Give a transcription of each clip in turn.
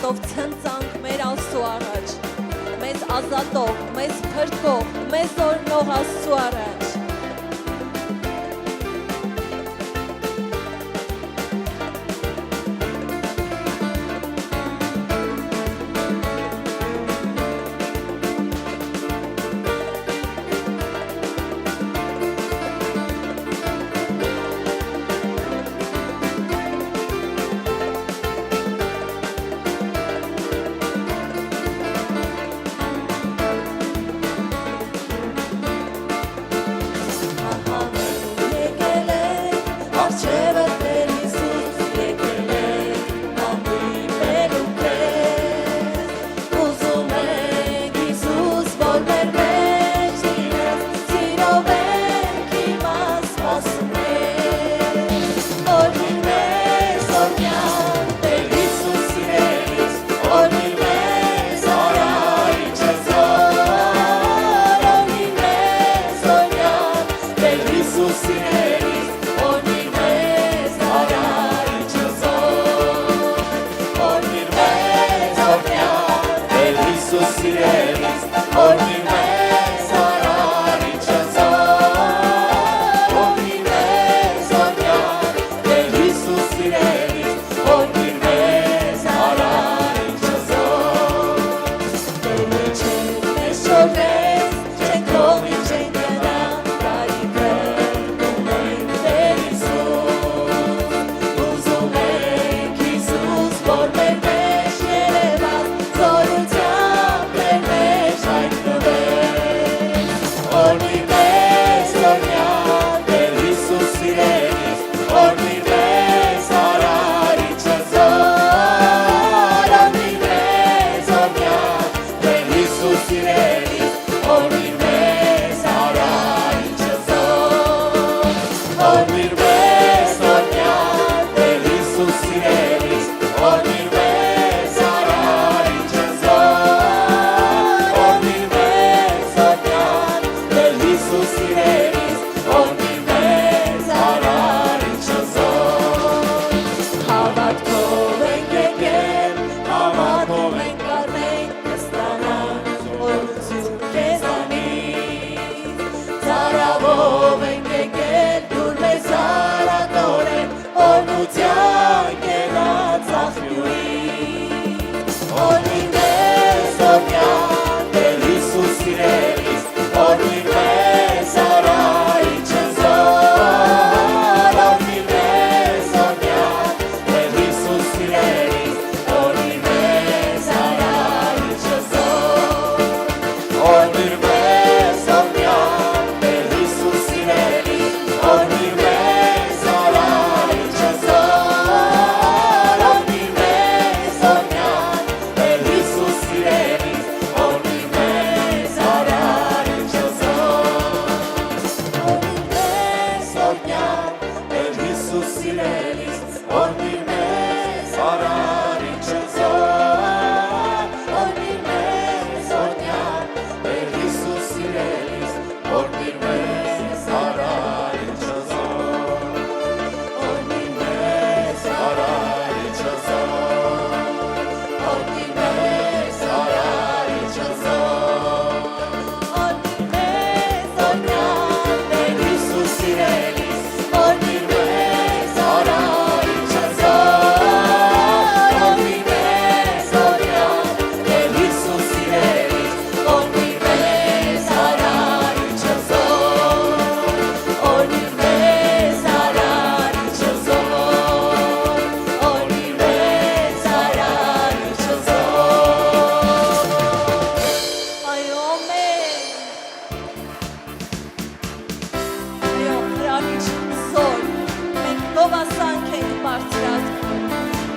հավատով ցնցանք մեր Աստծու առաջ, մեզ ազատող, մեզ փրկող, մեզ օրհնող Աստծու առաջ։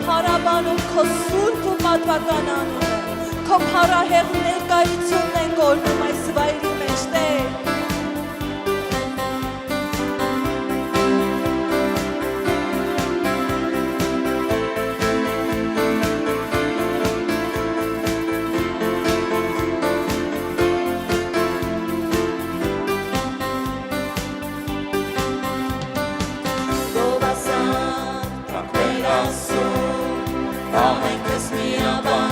Հարաբանում քո սուրբ ու պատվական անունը, քո փառահեղ ներկայությունն ենք օրհնում այս վայրի մեջ, Տեր։ Amen, kiss me,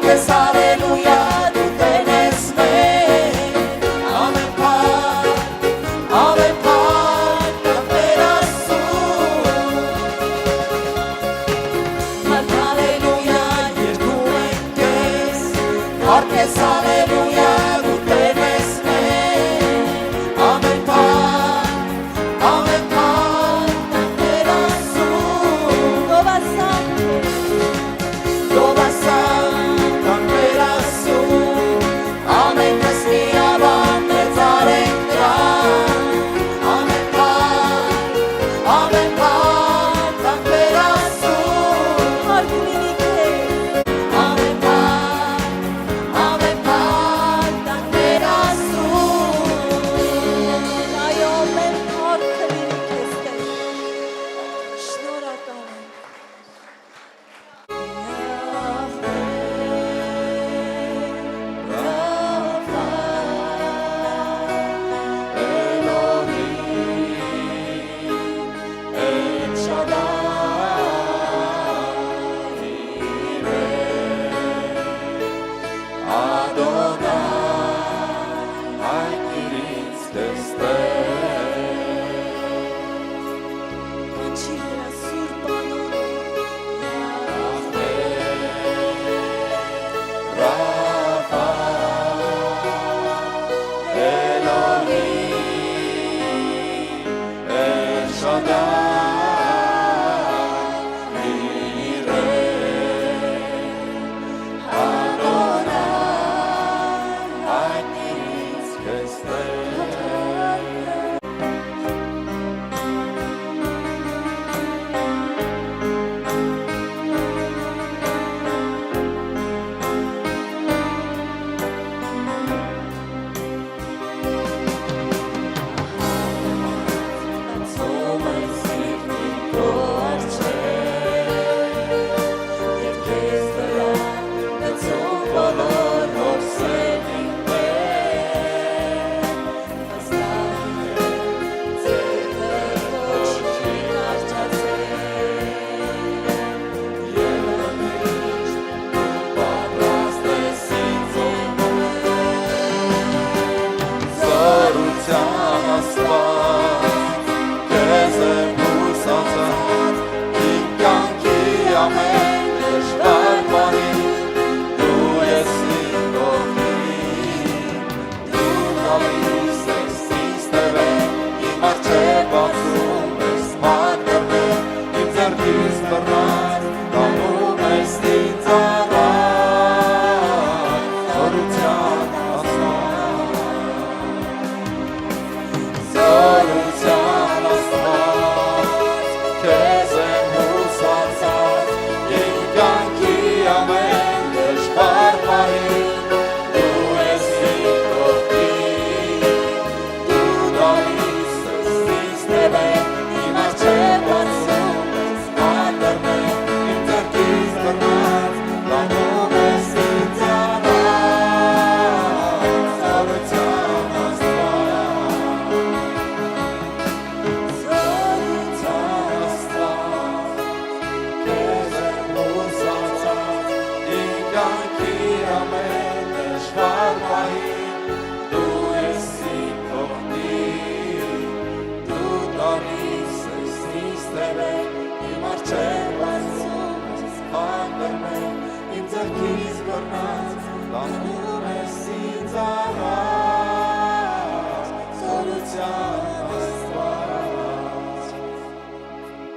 Քեզ հալելույա դու Տեր ես մեր ամեն փառք Տեր Աստծուն Հալելույա երգում ենք Քեզ Քեզ հալելույա դու Տեր ես մեր ամեն փառք Տեր Աստծուն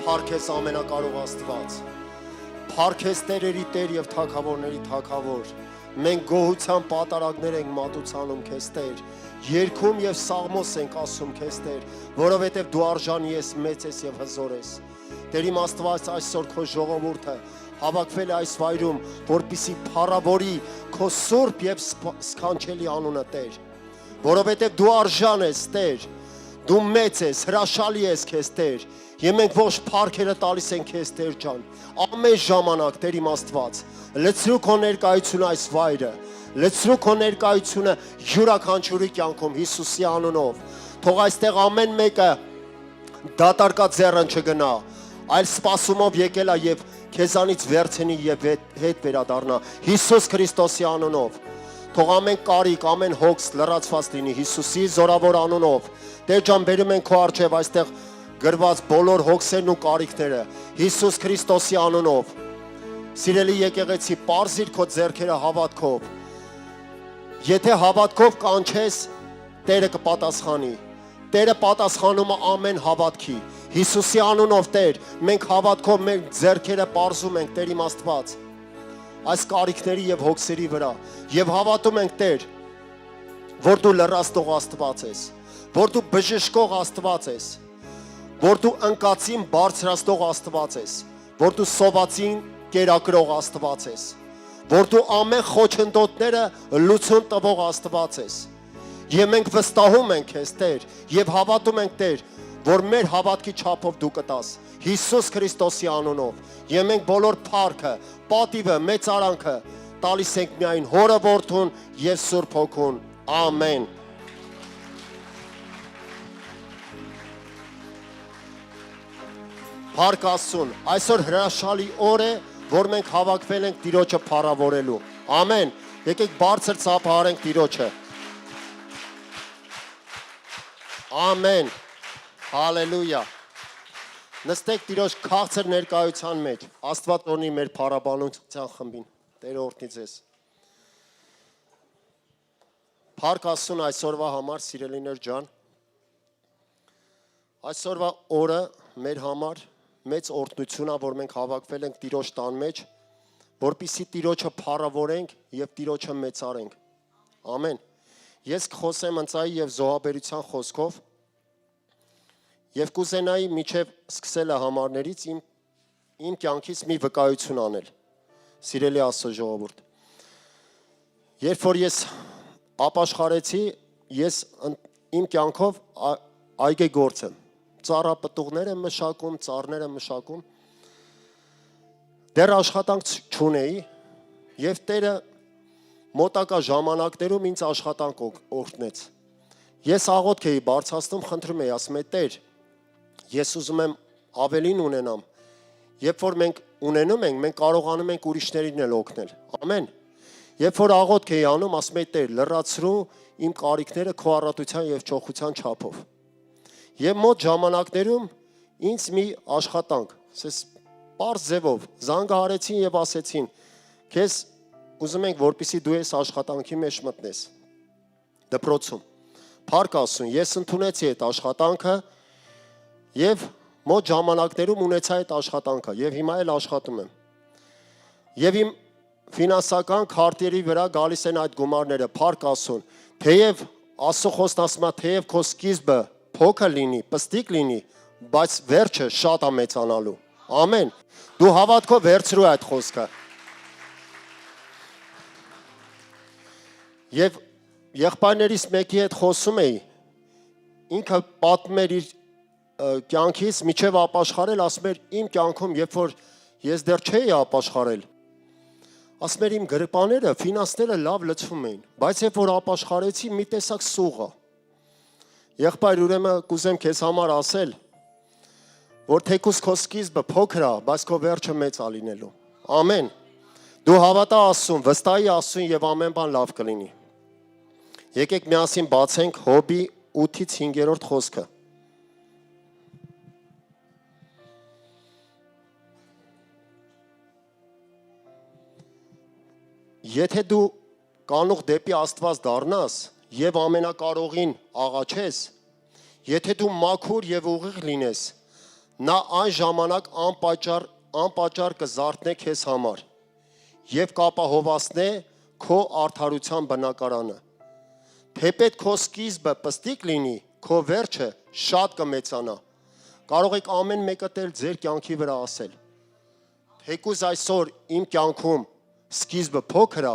Փառքես ամենակարող Աստված, փառքես Տերերի Տեր եւ Թագավորների Թագավոր, մենք գոհության պատարագներ ենք մատուցանում քեզ Տեր, երգում եւ սաղմոս ենք ասում քեզ Տեր, որովհետեւ դու արժանի ես, մեծ ես եւ հզոր ես։ Տեր իմ Աստված, այսօր քո ժողովուրդը հավաքվել է այս վայրում, որպեսզի փառավորի քո սուրբ եւ սքանչելի անունը Տեր, որովհետեւ դու արժան ես Տեր, դու մեծ ես, հրաշալի ես քեզ Տեր, եւ մենք ողջ փառքերը տալիս ենք քեզ Տեր ջան, ամեն ժամանակ Տեր իմ Աստված, լցրու քո ներկայությունը այս վայրը, լցրու քո ներկայությունը յուրաքանչյուրի կյանքում Հիսուսի անունով, թող այստեղ ամեն մեկը դատարկած ձեռն չգնա, այլ սպասումով եկել է եւ քեզանից վերցնի եւ հետ վերադառնա Հիսուս Քրիստոսի անունով։ Թող ամեն կարիք, ամեն հոգս լրացված լինի Հիսուսի զորավոր անունով։ Տեր ջան, բերում ենք քո առջև այստեղ գրված բոլոր հոգսերն ու կարիքները Հիսուս Քրիստոսի անունով։ Սիրելի եկեղեցի, պարզիր քո ձեռքերը հավատքով։ Եթե հավատքով կանչես, Տերը կպատասխանի։ Տերը պատասխանում է ամեն հավատքի։ Հիսուսի անունով Տեր, մենք հավատքով մենք ձեռքերը պարզում ենք Տեր իմ Աստված այս կարիքների եւ հոգսերի վրա եւ հավատում ենք Տեր, որ դու լրացնող Աստված ես, որ դու բժշկող Աստված ես, որ դու ընկածին բարձրացնող Աստված ես, որ դու սովածին կերակրող Աստված ես, որ դու ամեն խոչընդոտները լուծում տվող Աստված ես։ Եվ մենք վստահում ենք քեզ Տեր եւ հավատում ենք Տեր, որ մեր հավատքի չափով դու կտաս Հիսուս Քրիստոսի անունով։ Եվ մենք բոլոր փառքը, պատիվը, մեծարանքը տալիս ենք միայն Հորը, Որդուն եւ Սուրբ Հոգուն։ Ամեն։ Փառք Աստծուն, այսօր հրաշալի օր է, որ մենք հավաքվել ենք Տիրոջը փառավորելու։ Ամեն։ Եկեք բարձր ծափահարենք Տիրոջը։ Ամեն, հալելույա, նստեք Տիրոջ քաղցր ներկայության մեջ, Աստված օրհնի մեր փառաբանության խմբին, Տերը օրհնի ձեզ։ Փառք Աստծուն այսօրվա համար, սիրելիներ ջան, այսօրվա օրը մեր համար մեծ օրհնություն է, որ մենք հավաքվել ենք Տիրոջ տան մեջ, որպեսզի Տիրոջը փառավորենք եւ Տիրոջը մեծարենք։ Ամեն։ Ես կխոսեմ ընծայի եւ զոհաբերության խոսքով եւ կուզենայի միջև սկսելը համարներից իմ կյանքից մի վկայություն անել։ Սիրելի Աստծո ժողովուրդ։ Երբ որ ես ապաշխարեցի, ես իմ կյանքով այգեգործ եմ։ Ծառապտուղներ եմ մշակում, ծառներ եմ մշակում։ Դեռ աշխատանք չունեի եւ Տերը մոտակա ժամանակներում ինձ աշխատանք օրհնեց։ Ես աղոթք էի բարձրացնում, խնդրում էի, ասում եմ Տեր, ես ուզում եմ ավելին ունենամ։ Երբ որ մենք ունենում ենք, մենք կարողանում ենք ուրիշներին էլ օգնել։ Ամեն։ Երբ որ աղոթք էի անում, ասում եմ Տեր, լրացրու իմ կարիքները քո առատության եւ ճոխության չափով։ Եվ մոտ ժամանակներում ինձ մի աշխատանք, ասես պարզ ձևով զանգահարեցին եւ ասեցին, քեզ ուզում ենք, որպեսզի դու այս աշխատանքի մեջ մտնես։ Դպրոցում։ Փառք Աստծուն, ես ընդունեցի այդ աշխատանքը եւ մոտ ժամանակներում ունեցա այդ աշխատանքը եւ հիմա էլ աշխատում եմ։ Եվ իմ ֆինանսական քարտերի վրա գալիս են այդ գումարները, փառք Աստծուն։ Թեև Աստծո խոսքն ասում է, թեև քո սկիզբը փոքր լինի, պստիկ լինի, բայց վերջը շատ է մեծանալու։ Ամեն։ Դու հավատքով վերցրու այդ խոսքը։ Եվ եղբայրներից մեկի հետ խոսում էի, ինքը պատմում էր իր կյանքից միջև ապաշխարել, ասում էր իմ կյանքում, երբ որ ես դեռ չէի ապաշխարել, ասում էր իմ գրպաները, ֆինանսները լավ լցվում էին, բայց երբ որ ապաշխարեցի, մի տեսակ սուղ է։ Եղբայր, ուրեմն կուզեմ քեզ համար ասել, որ թեկուզ քո սկիզբը փոքր է, բայց քո վերջը մեծ է լինելու։ Ամեն։ Դու հավատա Աստծուն, վստահի Աստծուն եւ ամեն բան լավ կլինի։ Եկեք միասին բացենք Հոբի 8-ից 5-րդ խոսքը։ Եթե դու կանուղ դեպի Աստված դառնաս եւ ամենակարողին աղաչես, եթե դու մաքուր եւ ուղիղ լինես, նա այն ժամանակ անպատճառ կզարթնե քեզ համար եւ կապահովացնե քո արդարության բնակարանը։ Թեպետ քո սկիզբը պստիկ լինի, քո վերջը շատ կմեծանա։ Կարող եք ամեն մեկը ձեր կյանքի վրա ասել։ Թեկուզ այսօր իմ կյանքում սկիզբը փոքր է,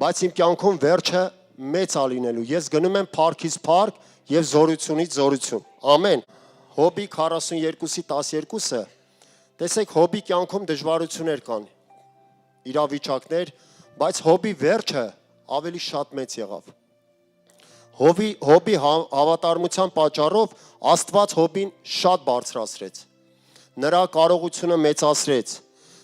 բայց իմ կյանքում վերջը մեծ է լինելու։ Ես գնում եմ փառքից փառք եւ զորությունից զորություն։ Ամեն։ Հոբի 42:12-ը, տեսեք Հոբի կյանքում դժվարություններ կան, իրավիճակներ, բայց Հոբի վերջը ավելի շատ մեծ եղավ։ Հոբի հավատարմության պատճառով Աստված Հոբին շատ բարձրացրեց։ նրա կարողությունը մեծացրեց,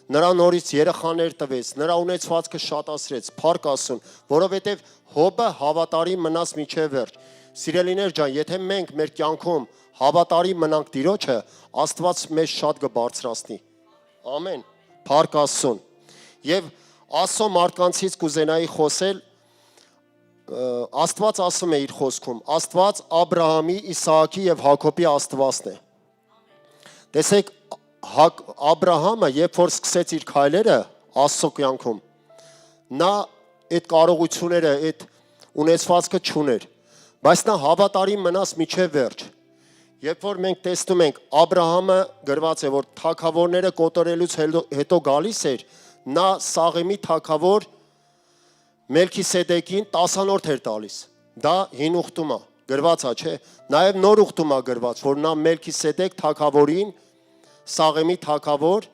նրա նորից երեխաներ տվեց, նրա ունեցվածքը շատացրեց, փառք Աստծուն, որովհետև Հոբը հավատարիմ մնաց մինչև վերջ։ Սիրելիներ ջան, եթե մենք մեր կյանքում հավատարիմ մնանք Տիրոջը, Աստված մեզ շատ կբարձրացնի։ Ամեն։ Փառք Աստծուն։ Եվ Աստծո մարդկանցից կուզենայի խոսել, Աստված ասում է իր խոսքում, Աստված Աբրահամի, Իսահակի եւ Հակոբի Աստվածն է։ Տեսեք, Աբրահամը, երբ որ սկսեց իր քայլերը Աստծո կյանքում, նա այդ կարողությունները, այդ ունեցվածքը չուներ, բայց նա հավատարիմ մնաց մինչև վերջ։ Երբ որ մենք տեսնում ենք Աբրահամը գրված է, որ թագավորները կոտորելուց հետո գալիս էր, նա Սաղեմի թագավոր Մելքիսեդեկին 10-րդ էր տալիս։ Դա հին ուխտում է, գրված է, չէ՞։ Նաև նոր ուխտում է գրված, որ նա Մելքիսեդեկ թագավորին, Սաղեմի թագավոր,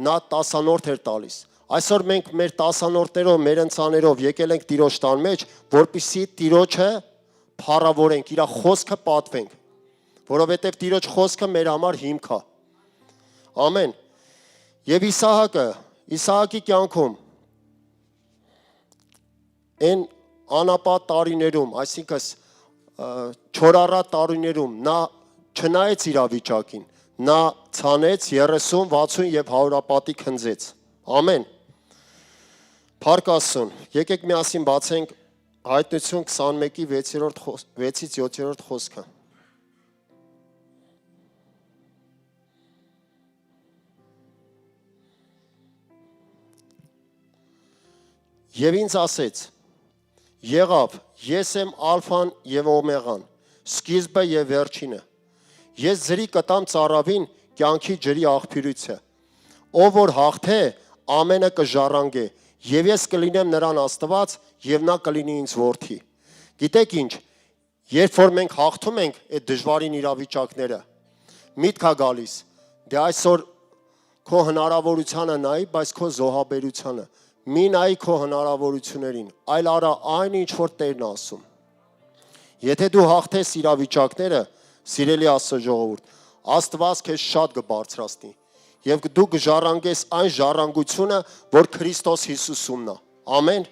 նա 10-րդ էր տալիս։ Այսօր մենք մեր 10-րդներով, մեր ընծաներով եկել ենք Տիրոջ տան մեջ, որպեսզի Տիրոջը փառավորենք, իր խոսքը պատվենք, որովհետև Տիրոջ խոսքը մեր համար հիմք է։ Ամեն։ Եվ Իսահակի կյանքում այն անապատ տարիներում, այսինքն չորառատ տարիներում նա չնայեց իրավիճակին, նա ցանեց 30, 60 եւ 100 պատի քնձեց։ Ամեն։ Փառք Աստծուն։ Եկեք միասին բացենք Հայտնություն 21-ի 6-ից 7-րդ խոսքը։ Եվ ինձ ասեց. եղավ, ես եմ ալֆան եւ օմեգան, սկիզբը եւ վերջինը։ Ես ջրի կտամ ծառավին, կյանքի ջրի աղբյուրիցը։ Ով որ հաղթե, ամենը կժառանգե, եւ ես կլինեմ նրան Աստված, եւ նա կլինի ինձ որդի։ Գիտեք ինչ, երբ որ մենք հաղթում ենք այդ դժվարին իրավիճակները, միտք է գալիս, դե այսօր քո հնարավորությանը նայի, բայց քո զոհաբերությանը մի նայի քո հնարավորություններին, այլ արա այն ինչ որ Տերն ասում։ Եթե դու հաղթես իրավիճակները, սիրելի Աստծո ժողովուրդ, Աստված քեզ շատ կբարձրացնի եւ դու կժառանգես այն ժառանգությունը, որ Քրիստոս Հիսուսումն է։ Ամեն։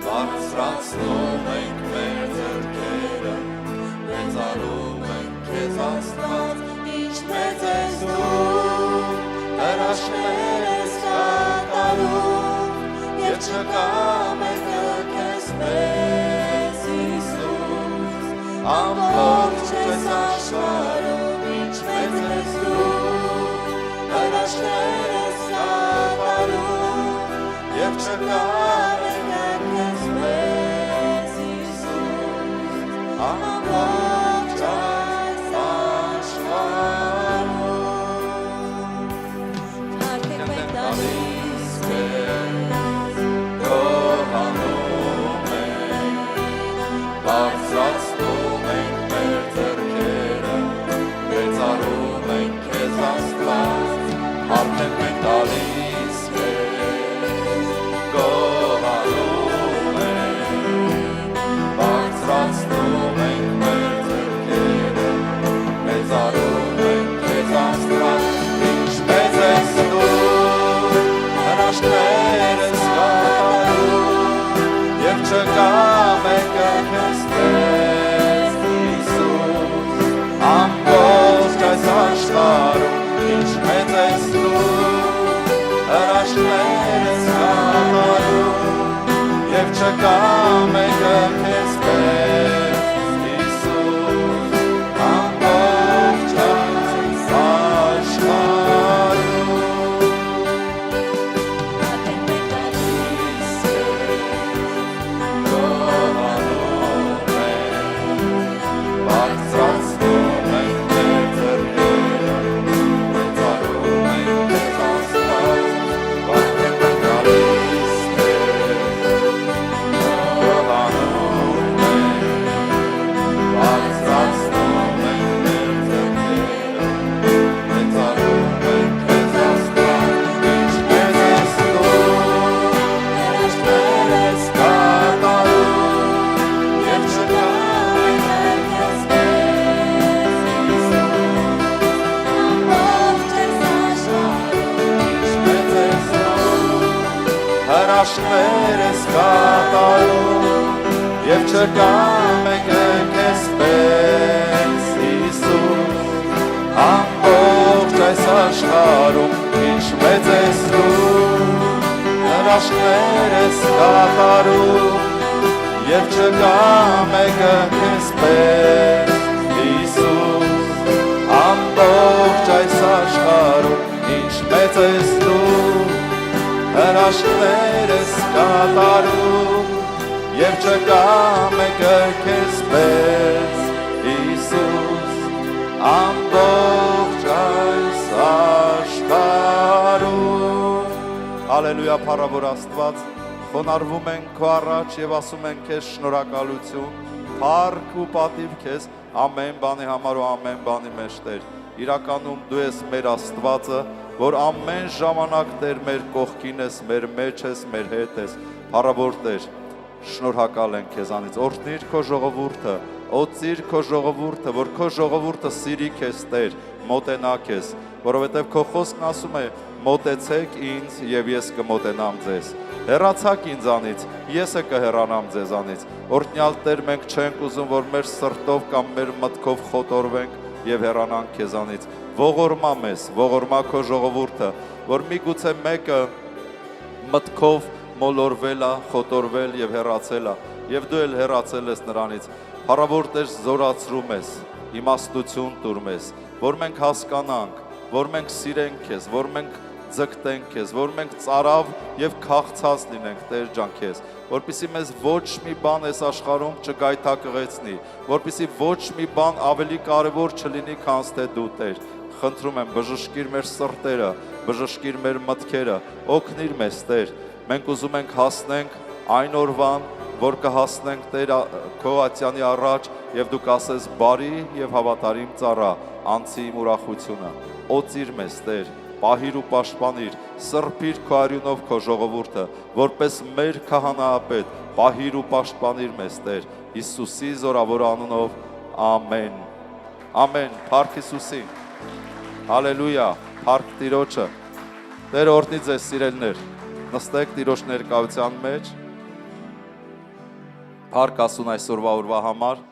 Բարձրացնում ենք մեր ձեռքերը, մեծարում ենք քեզ Աստված, ինչ մեծ ես դու, հրաշքներ ես կատարում, և չկա մեկը քեզ պես Հիսուս, ամբողջ քեզ աշխարհում, ինչ մեծ ես դու, հրաշքներ ես կատարում, և չկա հրաշքներ ես կատարում Եվ չկա մեկը քեզ պես Հիսուս Ամբողջ այս աշխարհում ինչ մեծ ես դու Հրաշքներ ես կատարում Եվ չկա մեկը քեզ պես Հիսուս Ամբողջ այս աշխարհում ինչ մեծ ես դու Հրաշքներ ես կատարում Եվ չկա մեկը քեզ պես Հիսուս Ամբողջ այս աշխարհում Հալելույա փառավոր Աստված Խոնարհվում ենք քո առաջ եւ ասում ենք քեզ շնորհակալություն Փառք ու պատիվ քեզ ամեն բանի համար ու ամեն բանի մեջ Տեր Իրականում դու ես մեր Աստվածը որ ամեն ժամանակ Տեր մեր կողքին ես մեր մեջ ես մեր հետ ես Փառավոր Տեր շնորհակալ ենք քեզանից օրհնիր քո ժողովուրդը օծիր քո ժողովուրդը որ քո ժողովուրդը սիրի քեզ Տեր մոտենա քեզ որովհետև քո խոսքն ասում է մոտեցեք ինձ եւ ես կմոտենամ ձեզ հեռացաք ինձանից ես կհեռանամ ձեզանից օրհնյալ Տեր մենք չենք ուզում որ մեր սրտով կամ մեր մտքով խոտորվենք եւ հեռանանք քեզանից ողորմա մեզ ողորմա քո ժողովուրդը որ միգուցե մեկը մտքով մոլորվել է խոտորվել եւ հեռացել է եւ դու էլ հեռացել ես նրանից փառավոր Տեր զորացրում ես իմաստություն տուր մեզ որ մենք հասկանանք որ մենք սիրենք քեզ որ մենք ձգտենք քեզ որ մենք ծարավ եւ քաղցած լինենք Տեր ջան քեզ որպեսզի մեզ ոչ մի բան այս աշխարհում չգայթակղեցնի որպեսզի ոչ մի բան ավելի կարեւոր չլինի քան թե դու Տեր խնդրում եմ բժշկիր մեր սրտերը բժշկիր մեր մտքերը օգնիր մեզ Տեր մենք ուզում ենք հասնենք այն օրվան որ կհասնենք Տեր քո ատյանի առաջ եւ դու կասես բարի եւ հավատարիմ ծառա անցի իմ ուրախությունը օծիր մեզ Տեր պահիր ու պաշտպանիր սրբիր քո արյունով քո ժողովուրդը որպես մեր քահանայապետ պահիր ու պաշտպանիր մեզ Տեր Հիսուսի զորավոր անունով ամեն ամեն փառք Հիսուսի հալելույա փառք Տիրոջը Տեր օրհնի ձեզ սիրելիներ նստեք Տիրոջ ներկայության մեջ փառք ասուն այսօրվա օրվա համար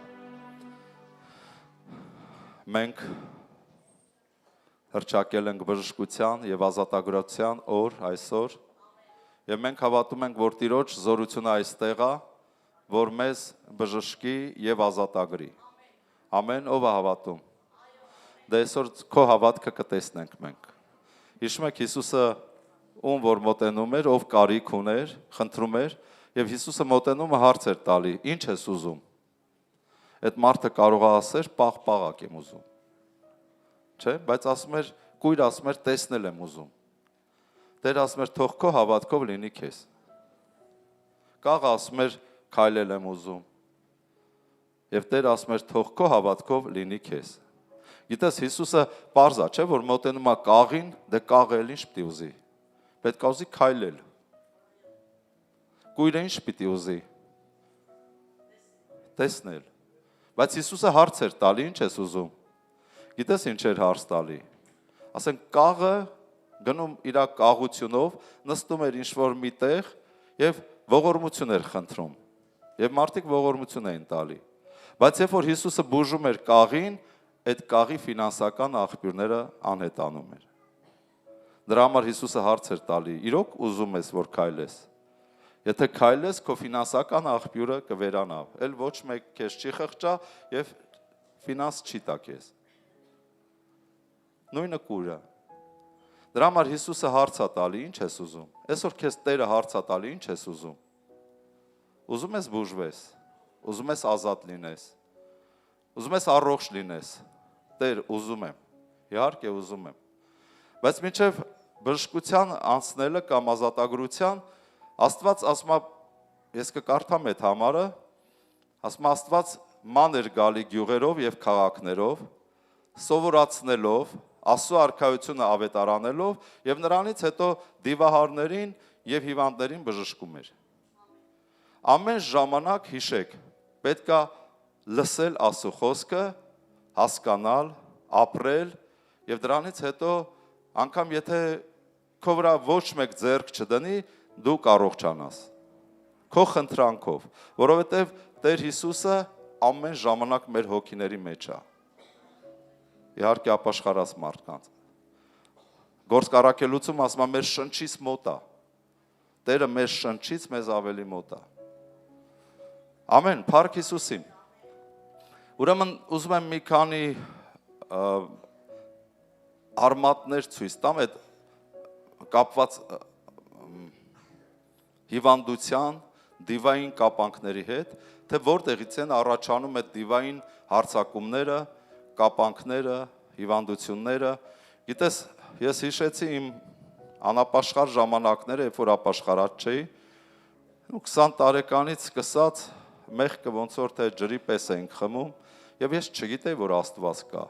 մենք հռչակել ենք բժշկության եւ ազատագրության օր այսօր եւ մենք հավատում ենք որ Տիրոջ զորությունը այստեղ է որ մեզ բժշկի եւ ազատագրի ամեն ով է հավատում դե այսօր քո հավատքը կտեսնենք մենք հիշում եք Հիսուսը ում որ մոտենում էր ով կարիք ուներ խնդրում էր եւ Հիսուսը մոտենումը հարց էր տալի ինչ ես ուզում այդ մարդը կարող է ասեր պաղ եմ ուզում Չէ, բայց ասում էր, կույր ասում էր, տեսնել եմ ուզում։ Տեր ասում էր, թող քո հավատքով լինի քեզ։ Կաղը ասում էր, քայլել եմ ուզում։ Եվ Տեր ասում էր, թող քո հավատքով լինի քեզ։ Գիտես, Հիսուսը պարզ է, չէ, որ մոտենում է կաղին, դե կաղը էլ ինչ պիտի ուզի։ Պետք է ուզի քայլել։ Կույրը ինչ պիտի ուզի։ Տեսնել։ Բայց Հիսուսը հարց էր տալի, ինչ ես ուզում։ Գիտես ինչ էր հարց տալի։ Ասենք կաղը գնում իր կաղությունով, նստում էր ինչ-որ մի տեղ եւ ողորմություն էր խնդրում։ Եվ մարդիկ ողորմություն էին տալի։ Բայց երբ որ Հիսուսը բուժում էր կաղին, այդ կաղի ֆինանսական աղբյուրները անհետանում էր։ Դրա համար Հիսուսը հարց էր տալի. իրոք ուզում ես որ քայլես։ Եթե քայլես, քո ֆինանսական աղբյուրը կվերանա։ Էլ ոչ մեկ քեզ չի խղճա եւ ֆինանս չի տա քեզ։ Նույնը կուրը։ Դրա համար Հիսուսը հարց է տալի, ինչ ես ուզում։ Այսօր քեզ Տերը հարց է տալի, ինչ ես ուզում։ Ուզում ես բուժվես, ուզում ես ազատ լինես, ուզում ես առողջ լինես։ Տեր, ուզում եմ։ Իհարկե ուզում եմ։ Բայց մինչև բժշկության անցնելը կամ ազատագրության Աստված ասում է, ես կկարդամ այդ համարը, ասում է Աստված ման էր գալի գյուղերով եւ քաղաքներով, սովորացնելով, Աստծո արքայությունը ավետարանելով եւ նրանից հետո դիվահարներին եւ հիվանդներին բժշկում էր։ Ամեն ժամանակ հիշեք, պետքա լսել Աստծո խոսքը, հասկանալ, ապրել եւ դրանից հետո անգամ եթե քո վրա ոչ մեկ ձեռք չդնի, դու կառողջանաս։ Քո խնդրանքով, որովհետև Տեր Հիսուսը ամեն ժամանակ մեր հոգիների մեջ է։ Իհարկե ապաշխարած մարդկանց։ Գործկարակելուցում ասում է մեր շնչից մոտ է։ Տերը մեր շնչից մեզ ավելի մոտ է։ Ամեն, փառք Հիսուսին։ Ուրեմն ուզում եմ մի քանի արմատներ ցույց տամ այդ կապված հիվանդության, դիվային կապանքների հետ, թե որտեղից են առաջանում այդ դիվային հարձակումները, կապանքները, հիվանդությունները։ Գիտես, ես հիշեցի իմ անապաշխար ժամանակները, երբ որ ապաշխարած չէի, 20 տարեկանից սկսած մեղքը ոնց որ թե ջրի պես էինք խմում, եւ ես չգիտեի, որ Աստված կա։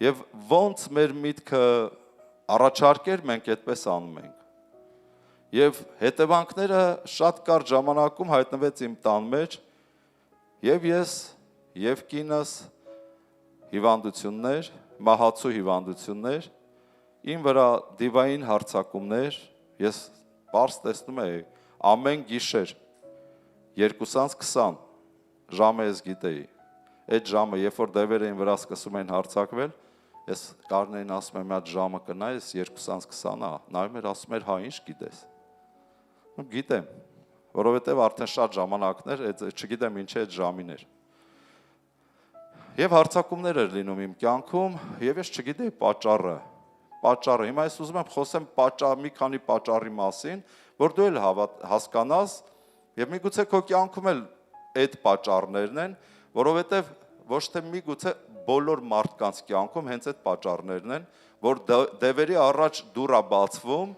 Եվ ոնց մեր միտքը առաջարկեր, մենք այդպես անում ենք։ Եվ հետևանքները շատ կարճ ժամանակում հայտնվեց իմ տան մեջ, եւ ես, եւ կինս հիվանդություններ, մահացու հիվանդություններ, իմ վրա դիվային հարձակումներ, ես պարզ տեսնում էի, ամեն գիշեր 2:20 ժամը ես գիտեի, այդ ժամը, երբ որ դևերը իմ վրա սկսում էին հարձակվել, ես Կարնեին ասում եմ, այդ ժամը կնայես 2:20 է, նայում էր, ասում էր, հա, ինչ գիտես։ Գիտեմ, որովհետև արդեն շատ ժամանակներ, չգիտեմ ինչ է այդ ժամին էր։ Եվ հարձակումներ էր լինում իմ կյանքում, եւ ես չգիտեի պատճառը։ Հիմա ես ուզում եմ խոսեմ մի քանի պատճառի մասին, որ դու էլ հասկանաս, եւ միգուցե քո կյանքում էլ այդ պատճառներն են, որովհետև ոչ թե միգուցե բոլոր մարդկանց կյանքում հենց այդ պատճառներն են, որ դևերի առաջ դուռ է բացվում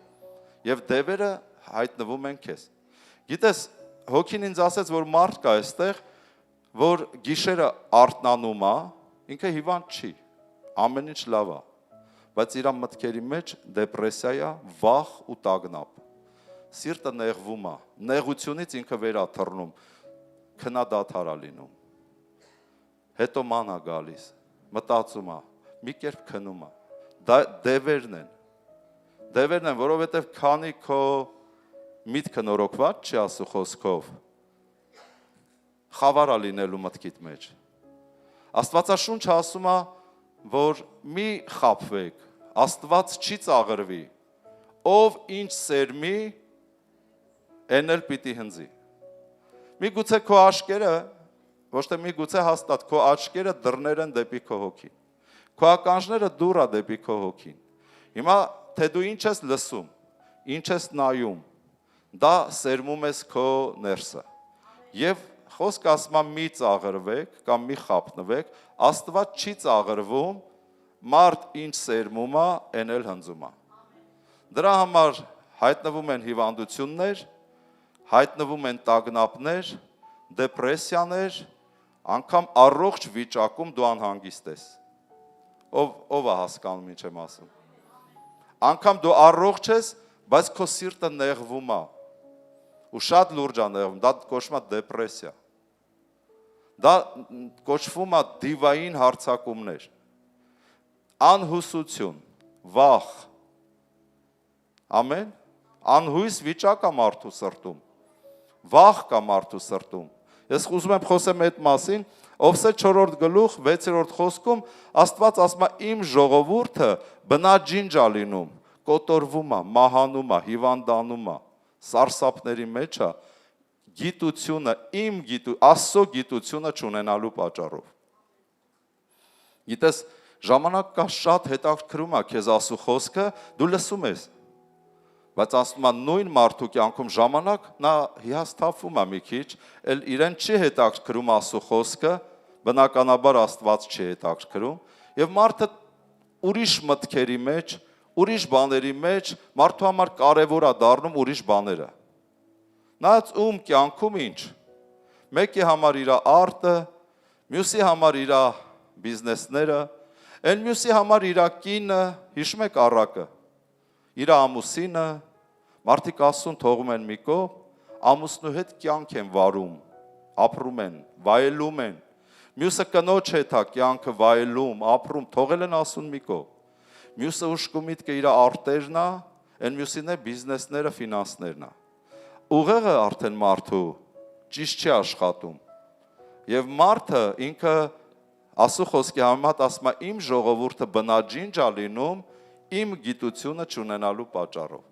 եւ դևերը հայտնվում են քեզ։ Գիտես, հոգին ինձ ասեց, որ մարդ կա այստեղ, որ գիշերը արթնանում է, ինքը հիվանդ չի, ամեն ինչ լավ է, բայց իր մտքերի մեջ դեպրեսիա է, վախ ու տագնապ։ Սիրտը նեղվում է, նեղությունից ինքը վեր է թռնում, քննադադար է լինում։ Հետո ման է գալիս, մտածում է, մի կերպ քնում է։ Դա դևերն են, որովհետև քանի քո միտքը նորոգված չի ասու խոսքով, խավար է լինելու մտքիդ մեջ։ Աստվածաշունչը ասում է, որ մի խաբվեք, Աստված չի ծաղրվի, ով ինչ սերմի, այն էլ պիտի հնձի։ Միգուցե քո աչքերը, ոչ թե միգուցե հաստատ, քո աչքերը դռներ են դեպի քո հոգին, քո ականջները դուռ է դեպի քո հոգին։ Հիմա թե դու ինչ ես լսում, ինչ ես նայում, դա սերմում ես քո ներսը։ Եվ խոսքը ասում է մի ծաղրվեք կամ մի խաբնվեք, Աստված չի ծաղրվում, մարդ ինչ սերմում է, այն էլ հնձում է։ Դրա համար հայտնվում են հիվանդություններ, հայտնվում են տագնապներ, դեպրեսիաներ, անգամ առողջ վիճակում դու անհանգիստ ես։ Ով է հասկանում ինչ եմ ասում։ Անգամ դու առողջ ես, բայց քո սիրտը նեղվում է։ Ու շատ լուրջ է նեղվում, դա կոչվում է դեպրեսիա։ Դա կոչվում է դիվային հարձակումներ։ Անհուսություն, վախ։ Ամեն։ Անհույս վիճակ է մարդու սրտում։ Վախ կա մարդու սրտում։ Ես ուզում եմ խոսեմ այդ մասին, Ովսեե 4-րդ գլուխ 6-րդ խոսքում Աստված ասում է իմ ժողովուրդը բնաջինջ է լինում, կոտորվում է, մահանում է, հիվանդանում է, սարսափների մեջ է, գիտությունը, Աստծո գիտությունը չունենալու պատճառով։ Գիտես, ժամանակ կա շատ հետաքրքրում է քեզ ասու խոսքը, դու լսում ես, բայց ասում է նույն մարդու կյանքում ժամանակ նա հիասթափվում է մի քիչ, էլ իրեն չի հետաքրքրում ասու խոսքը, բնականաբար Աստված չի հետաքրքրում, եւ մարդը ուրիշ մտքերի մեջ, ուրիշ բաների մեջ, մարդու համար կարևոր է դառնում ուրիշ բաները։ Նայած ում կյանքում ինչ, մեկի համար իր արտը, մյուսի համար իր բիզնեսները, այն մյուսի համար իր կինը, հիշում եք առակը, իր ամուսինը, մարդիկ ասում թողում են մի կողմ, ամուսնու հետ կյանք են վարում, ապրում են, վայելում են, մյուսը կնոջ հետ է կյանքը վայելում, ապրում, թողել են ասում մի կողմ, մյուսը ուշք ու միտքը իր արտերն է, Այն մյուսին է բիզնեսները, ֆինանսներն է։ Ուղեղը արդեն մարդու ճիշտ չի աշխատում։ Եվ մարդը ինքը Աստծո խոսքի համեմատ ասում է իմ ժողովուրդը բնաջինջ է լինում իմ գիտությունը չունենալու պատճառով։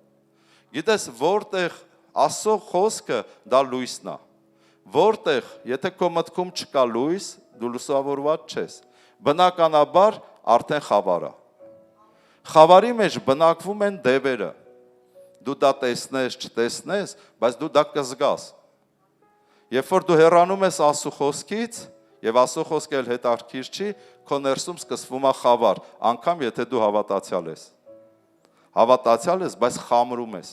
Գիտես, որտեղ Աստծո խոսքը դա լույսն է։ Որտեղ, եթե քո մտքում չկա լույս, դու լուսավորված չես։ Բնականաբար արդեն խավար է։ Խավարի մեջ բնակվում են դևերը։ Դու դա տեսնես, չտեսնես, բայց դու դա կզգաս։ Երբ որ դու հեռանում ես Աստծո խոսքից, եւ Աստծո խոսքը էլ հետաքրքիր չի, քո ներսում սկսվում է խավար, անգամ եթե դու հավատացյալ ես։ Հավատացյալ ես, բայց խամրում ես։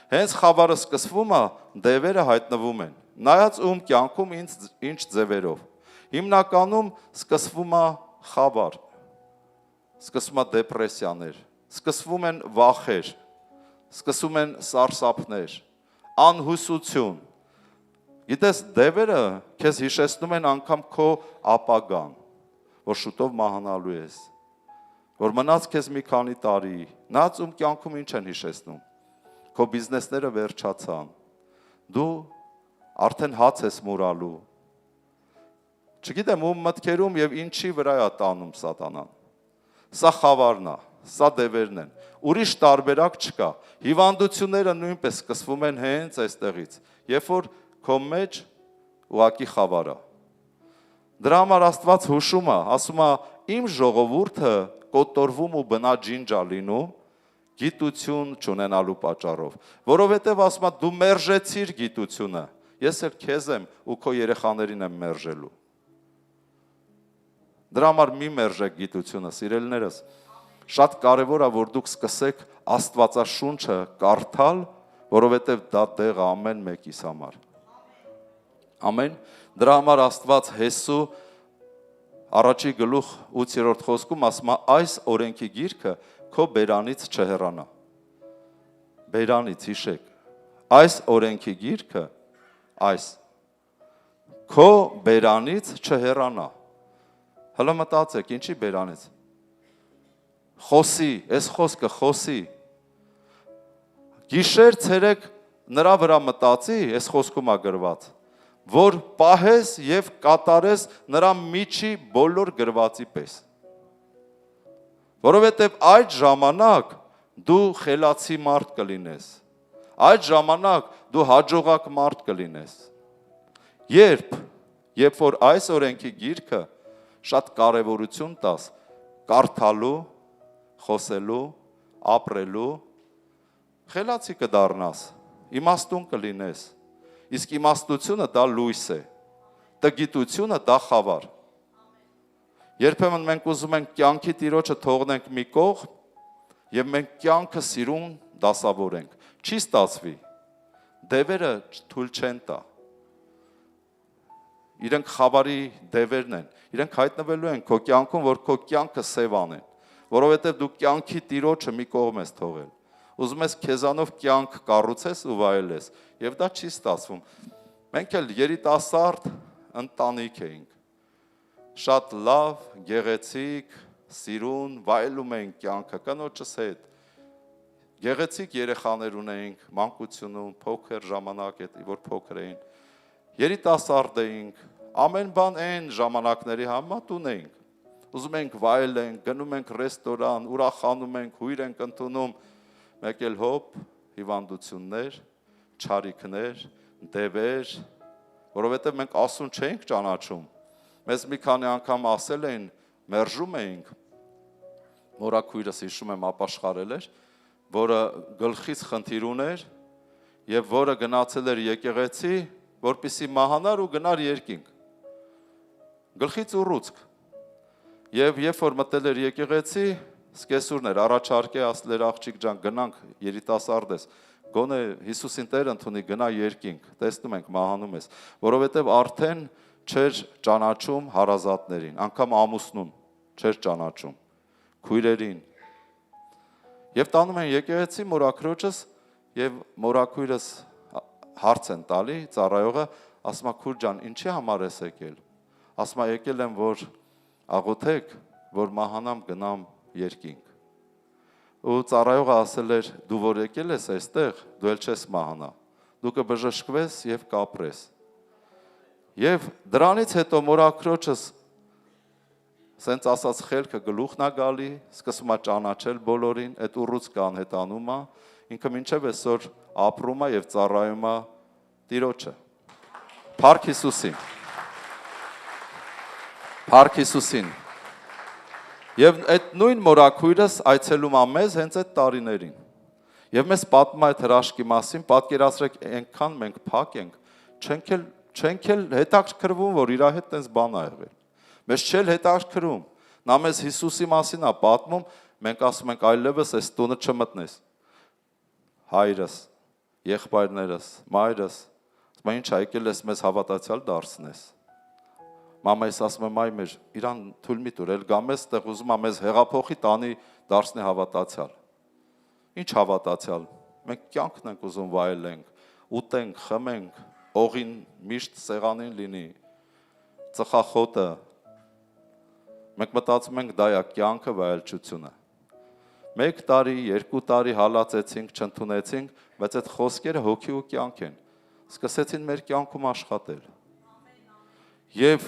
Հենց խավարը սկսվում է, դևերը հայտնվում են։ Նայած ում կյանքում ինչ ձևերով։ Հիմնականում սկսվում է խավար, սկսվում է դեպրեսիաներ, սկսվում են վախեր, սկսում են սարսափներ, անհուսություն։ Գիտես, դևերը քեզ հիշեցնում են անգամ քո ապագան, որ շուտով մահանալու ես, որ մնաց քեզ մի քանի տարի, նայած ում կյանքում ինչ են հիշեցնում, քո բիզնեսները վերջացան, դու արդեն հաց ես մուրալու, չգիտեմ ում մտքերում եւ ինչի վրա է տանում սատանան, սա խավարն է, սա դևերն են, ուրիշ տարբերակ չկա, հիվանդությունները նույնպես սկսվում են հենց այստեղից, երբ որ քո մեջ ուղակի խավարը։ Դրա համար Աստված հուշում է, ասում է, իմ ժողովուրդը կոտորվում ու բնաջինջ է լինում գիտություն չունենալու պատճառով, որովհետև ասում է, դու մերժեցիր գիտությունը, ես էլ քեզ եմ ու քո երեխաներին եմ մերժելու։ Դրա համար մի մերժեք գիտությունը, սիրելիներս, շատ կարևոր է, որ դուք սկսեք Աստվածաշունչը կարդալ, որովհետև դա դեղ է ամեն մեկիս համար։ Ամեն, դրա համար Աստված Հեսու առաջի գլուխ 8-րդ խոսքում ասում է այս օրենքի գիրքը քո բերանից չհեռանա։ Բերանից հիշեք։ Այս օրենքի գիրքը այս քո բերանից չհեռանա։ Հələ մտածեք, ինչի բերանից։ Խոսի, այս խոսքը խոսի։ Գիշեր ցերեկ նրա վրա մտածի, այս խոսքում է գրված, որ պահես եւ կատարես նրա միջի բոլոր գրվածի պես։ Որովհետեւ այդ ժամանակ դու խելացի մարդ կլինես։ Այդ ժամանակ դու հաջողակ մարդ կլինես։ Երբ որ այս օրենքի գիրքը շատ կարևորություն տաս կարդալու, խոսելու, ապրելու, խելացի կդառնաս, իմաստուն կլինես։ Իսկ իմաստությունը դա լույս է, տգիտությունը դա խավար։ Երբեմն մենք ուզում ենք կյանքի տիրոջը թողնենք մի կողմ եւ մենք կյանքը սիրուն դասավորենք։ Չի ստացվի։ Դևերը թույլ չեն տա։ Իրենք խավարի դևերն են։ Իրենք հայտնվելու են քո կյանքում, որ քո կյանքը սև անեն, որովհետեւ դու կյանքի տիրոջը մի կողմ ես թողել։ Ուզում ես քեզանով կյանք կառուցես ու վայելես, եւ դա չի ստացվում։ Մենք էլ երիտասարդ ընտանիք էինք։ Շատ լավ, գեղեցիկ, սիրուն, վայելում էինք կյանքը կնոջս հետ։ Գեղեցիկ երեխաներ ունեինք մանկությունում, փոքր ժամանակ էդ, որ փոքր էին։ Երիտասարդ էինք, ամեն բան այն ժամանակների համեմատ ունեինք։ Ուզում ենք վայելենք, գնում ենք ռեստորան, ուրախանում ենք, հույր ենք ընդունում, մեկ էլ հոպ, հիվանդություններ, չարիքներ, դևեր, որովհետև մենք Աստծուն չէինք ճանաչում։ Մեզ մի քանի անգամ ասել էին, մերժում էինք։ Մորաքույրս հիշում եմ ապաշխարել էր, որը գլխից խնդիր ուներ եւ որը գնացել էր եկեղեցի, որպեսզի մահանար ու գնար երկինք։ Գլխից ուռուցք։ Եվ երբ որ մտել էր եկեղեցի, սկեսուրներ առաջարկե ասել էր աղջիկ ջան գնանք երիտասարդ ես գոնե Հիսուսին Տեր ընդունի գնա երկինք տեսնում ենք մահանում ես որովհետև արդեն չէր ճանաչում հարազատներին անգամ ամուսնուն չէր ճանաչում քույրերին եւ տանում են եկեղեցի մորաքրոջս եւ մորաքույրս հարց են տալի ծառայողը ասում է քույր ջան ինչի համար ես եկել ասում է եկել եմ որ աղոթեք որ մահանամ գնամ երկինք, ու ծառայողը ասել էր դու որ եկել ես այստեղ դու էլ չես մահանա դու կբժշկվես եւ կապրես եւ դրանից հետո մորաքրոջս սենց ասած խելքը գլուխն է գալի սկսում է ճանաչել բոլորին այդ ուռուց կան հետանում է ինքը մինչև այսօր ապրում է եւ ծառայում է Տիրոջը Փառք Հիսուսին Փառք Հիսուսին Եվ այդ նույն մորաքույրս այցելում է մեզ հենց այդ տարիներին Եվ մեզ պատմում է այդ հրաշքի մասին պատկերացրեք այնքան մենք փակ ենք չենք էլ հետաքրքրվում որ իր հետ տես բան ա եղել Մեզ չել հետաքրքրում նա մեզ Հիսուսի մասին ա պատմում մենք ասում ենք այլևս այս տունը չմտնես հայրս եղբայրներս մայրս ասում ինչ եկել ես մեզ հավատացյալ դարձնես Մամայս ասում եմ այ մեր իրան թույլ մի տուր էլ գամես տեղ ուզում ա մեզ հեղափոխի տանի դարձնի հավատացյալ Ինչ հավատացյալ մենք կյանքն ենք ուզում վայելենք ուտենք խմենք օղին միշտ սեղանին լինի ծխախոտը մենք մտածում ենք դա է կյանքը վայելչությունը 1 տարի 2 տարի հալածեցինք չընդունեցինք բայց այդ խոսքերը հոգի ու կյանք են սկսեցին մեր կյանքում աշխատել Եվ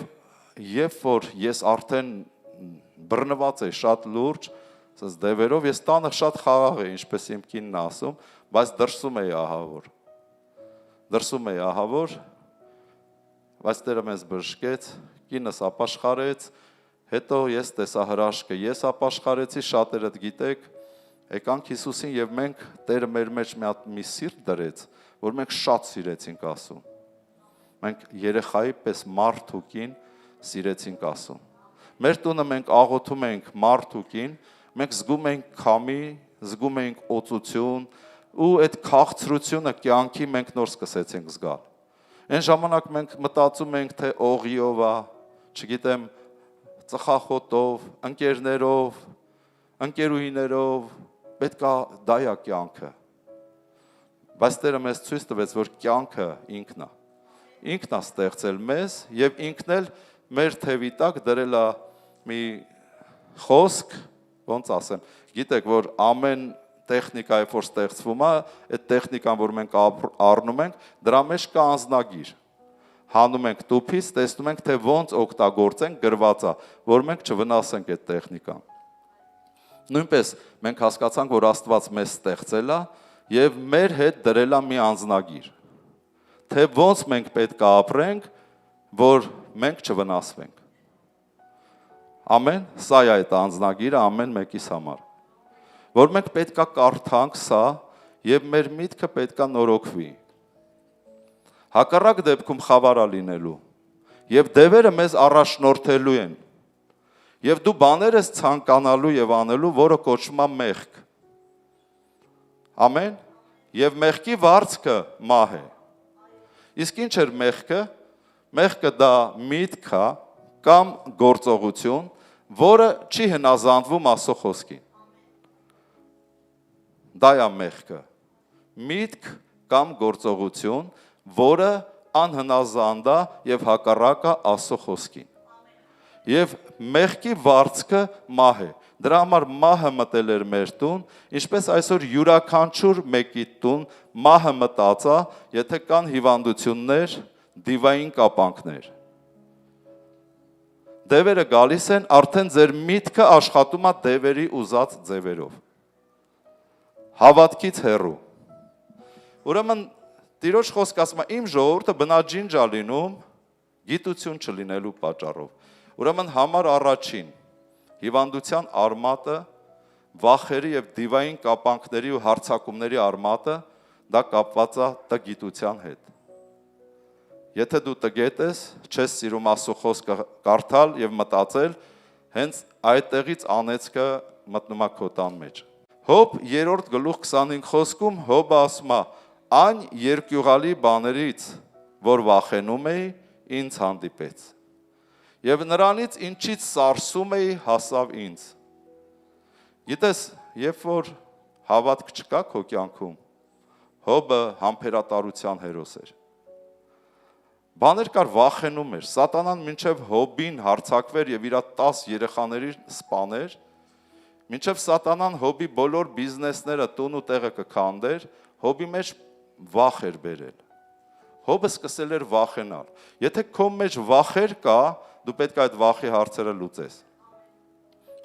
երբ որ ես արդեն բռնված էի շատ լուրջ, ասես դևերով ես տանը շատ խաղաղ էի, ինչպես իմ կինն ասում, բայց դրսում էի ահավոր։ Դրսում էի ահավոր, բայց Տերը մեզ բժշկեց, կինս ապաշխարեց, հետո ես տեսա հրաշքը, ես ապաշխարեցի, շատերդ գիտեք, եկանք Հիսուսին եւ մենք Տերը մեր մեջ մի սիրտ դրեց, որ մենք շատ սիրեցինք ասում։ Մենք երեխայի պես մարդ ու կին սիրեցինք ասում։ Մեր տունը մենք աղոթում ենք մարդ ու կին, մենք զգում ենք քամի, զգում ենք օծություն ու այդ քաղցրությունը կյանքի մենք նոր սկսեցինք զգալ։ Այն ժամանակ մենք մտածում ենք թե օղիով է, չգիտեմ, ծխախոտով, ընկերներով, ընկերուհիներով, պետք է դա է կյանքը։ Բայց Տերը մեզ ցույց տվեց, որ կյանքը ինքն է։ Ինքն է ստեղծել մեզ եւ ինքն էլ մեր թևի տակ դրել է մի խոսք, ոնց ասեմ, գիտեք, որ ամեն տեխնիկա երբ որ ստեղծվում է, այդ տեխնիկան, որ մենք առնում ենք, դրա մեջ կա անձնագիր։ Հանում ենք տուփից, տեսնում ենք, թե ոնց օգտագործենք, գրված է, որ մենք չվնասենք այդ տեխնիկան։ Նույնպես մենք հասկացանք, որ Աստված մեզ ստեղծել է եւ մեր հետ դրել է մի անձնագիր։ Թե ոնց մենք պետք է ապրենք, որ մենք չվնասվենք։ Ամեն, սա է այդ անձնագիրը ամեն մեկիս համար։ Որ մենք պետք է կարդանք սա եւ մեր միտքը պետք է նորոգվի։ Հակառակ դեպքում խավարա լինելու եւ դևերը մեզ առաջնորդելու են։ Եվ դու բաներ ես ցանկանալու եւ անելու, որը կոչվում է մեղք։ Ամեն, եւ մեղքի վարձքը մահ է։ Իսկ ինչ էր մեղքը։ Մեղքը դա միտք է կամ գործողություն, որը չի հնազանդվում Աստծո խոսքին։ Դա է մեղքը։ Միտք կամ գործողություն, որը անհնազանդ է եւ հակառակ է Աստծո խոսքին։ Եվ մեղքի վարձքը մահ է։ Դրա համար մահը մտել էր մեր տուն, ինչպես այսօր յուրաքանչյուր մեկի տուն մահը մտած է, եթե կան հիվանդություններ, դիվային կապանքներ։ Դևերը գալիս են, արդեն ձեր միտքը աշխատում է դևերի ուզած ձևերով։ Հավատքից հեռու։ Ուրեմն Տիրոջ խոսքը ասում է, իմ ժողովուրդը բնաջինջ է լինում գիտություն չլինելու պատճառով։ Ուրեմն համար առաջին հիվանդության արմատը, վախերի եւ դիվային կապանքների ու հարցակումների արմատը դա կապված է տգիտության հետ։ Եթե դու տգետ ես, չես սիրում Աստծո խոսքը կարդալ եւ մտածել, հենց այդտեղից անեծքը մտնում է քո տան մեջ։ Հոբ 3-րդ գլուխ 25 խոսքում Հոբը ասում է. «Այն երկյուղալի բաներից, որ վախենում էի, ինձ հանդիպեց։ Եվ նրանից ինչից սարսում էի, հասավ ինձ»։ Գիտես, երբ որ հավատք չկա քո կյանքում, Հոբը համբերատարության հերոս էր։ Բաներ կար վախենում էր, սատանան մինչև Հոբին հարցակվեր եւ իր 10 երեխաների սպաներ, Մինչև սատանան Հոբի բոլոր բիզնեսները տուն ու տեղը կքանդեր, Հոբի մեջ վախ էր բերել։ Հոբը սկսել էր վախենալ։ Եթե քո մեջ վախեր կա, դու պետք է այդ վախի հարցերը լուծես։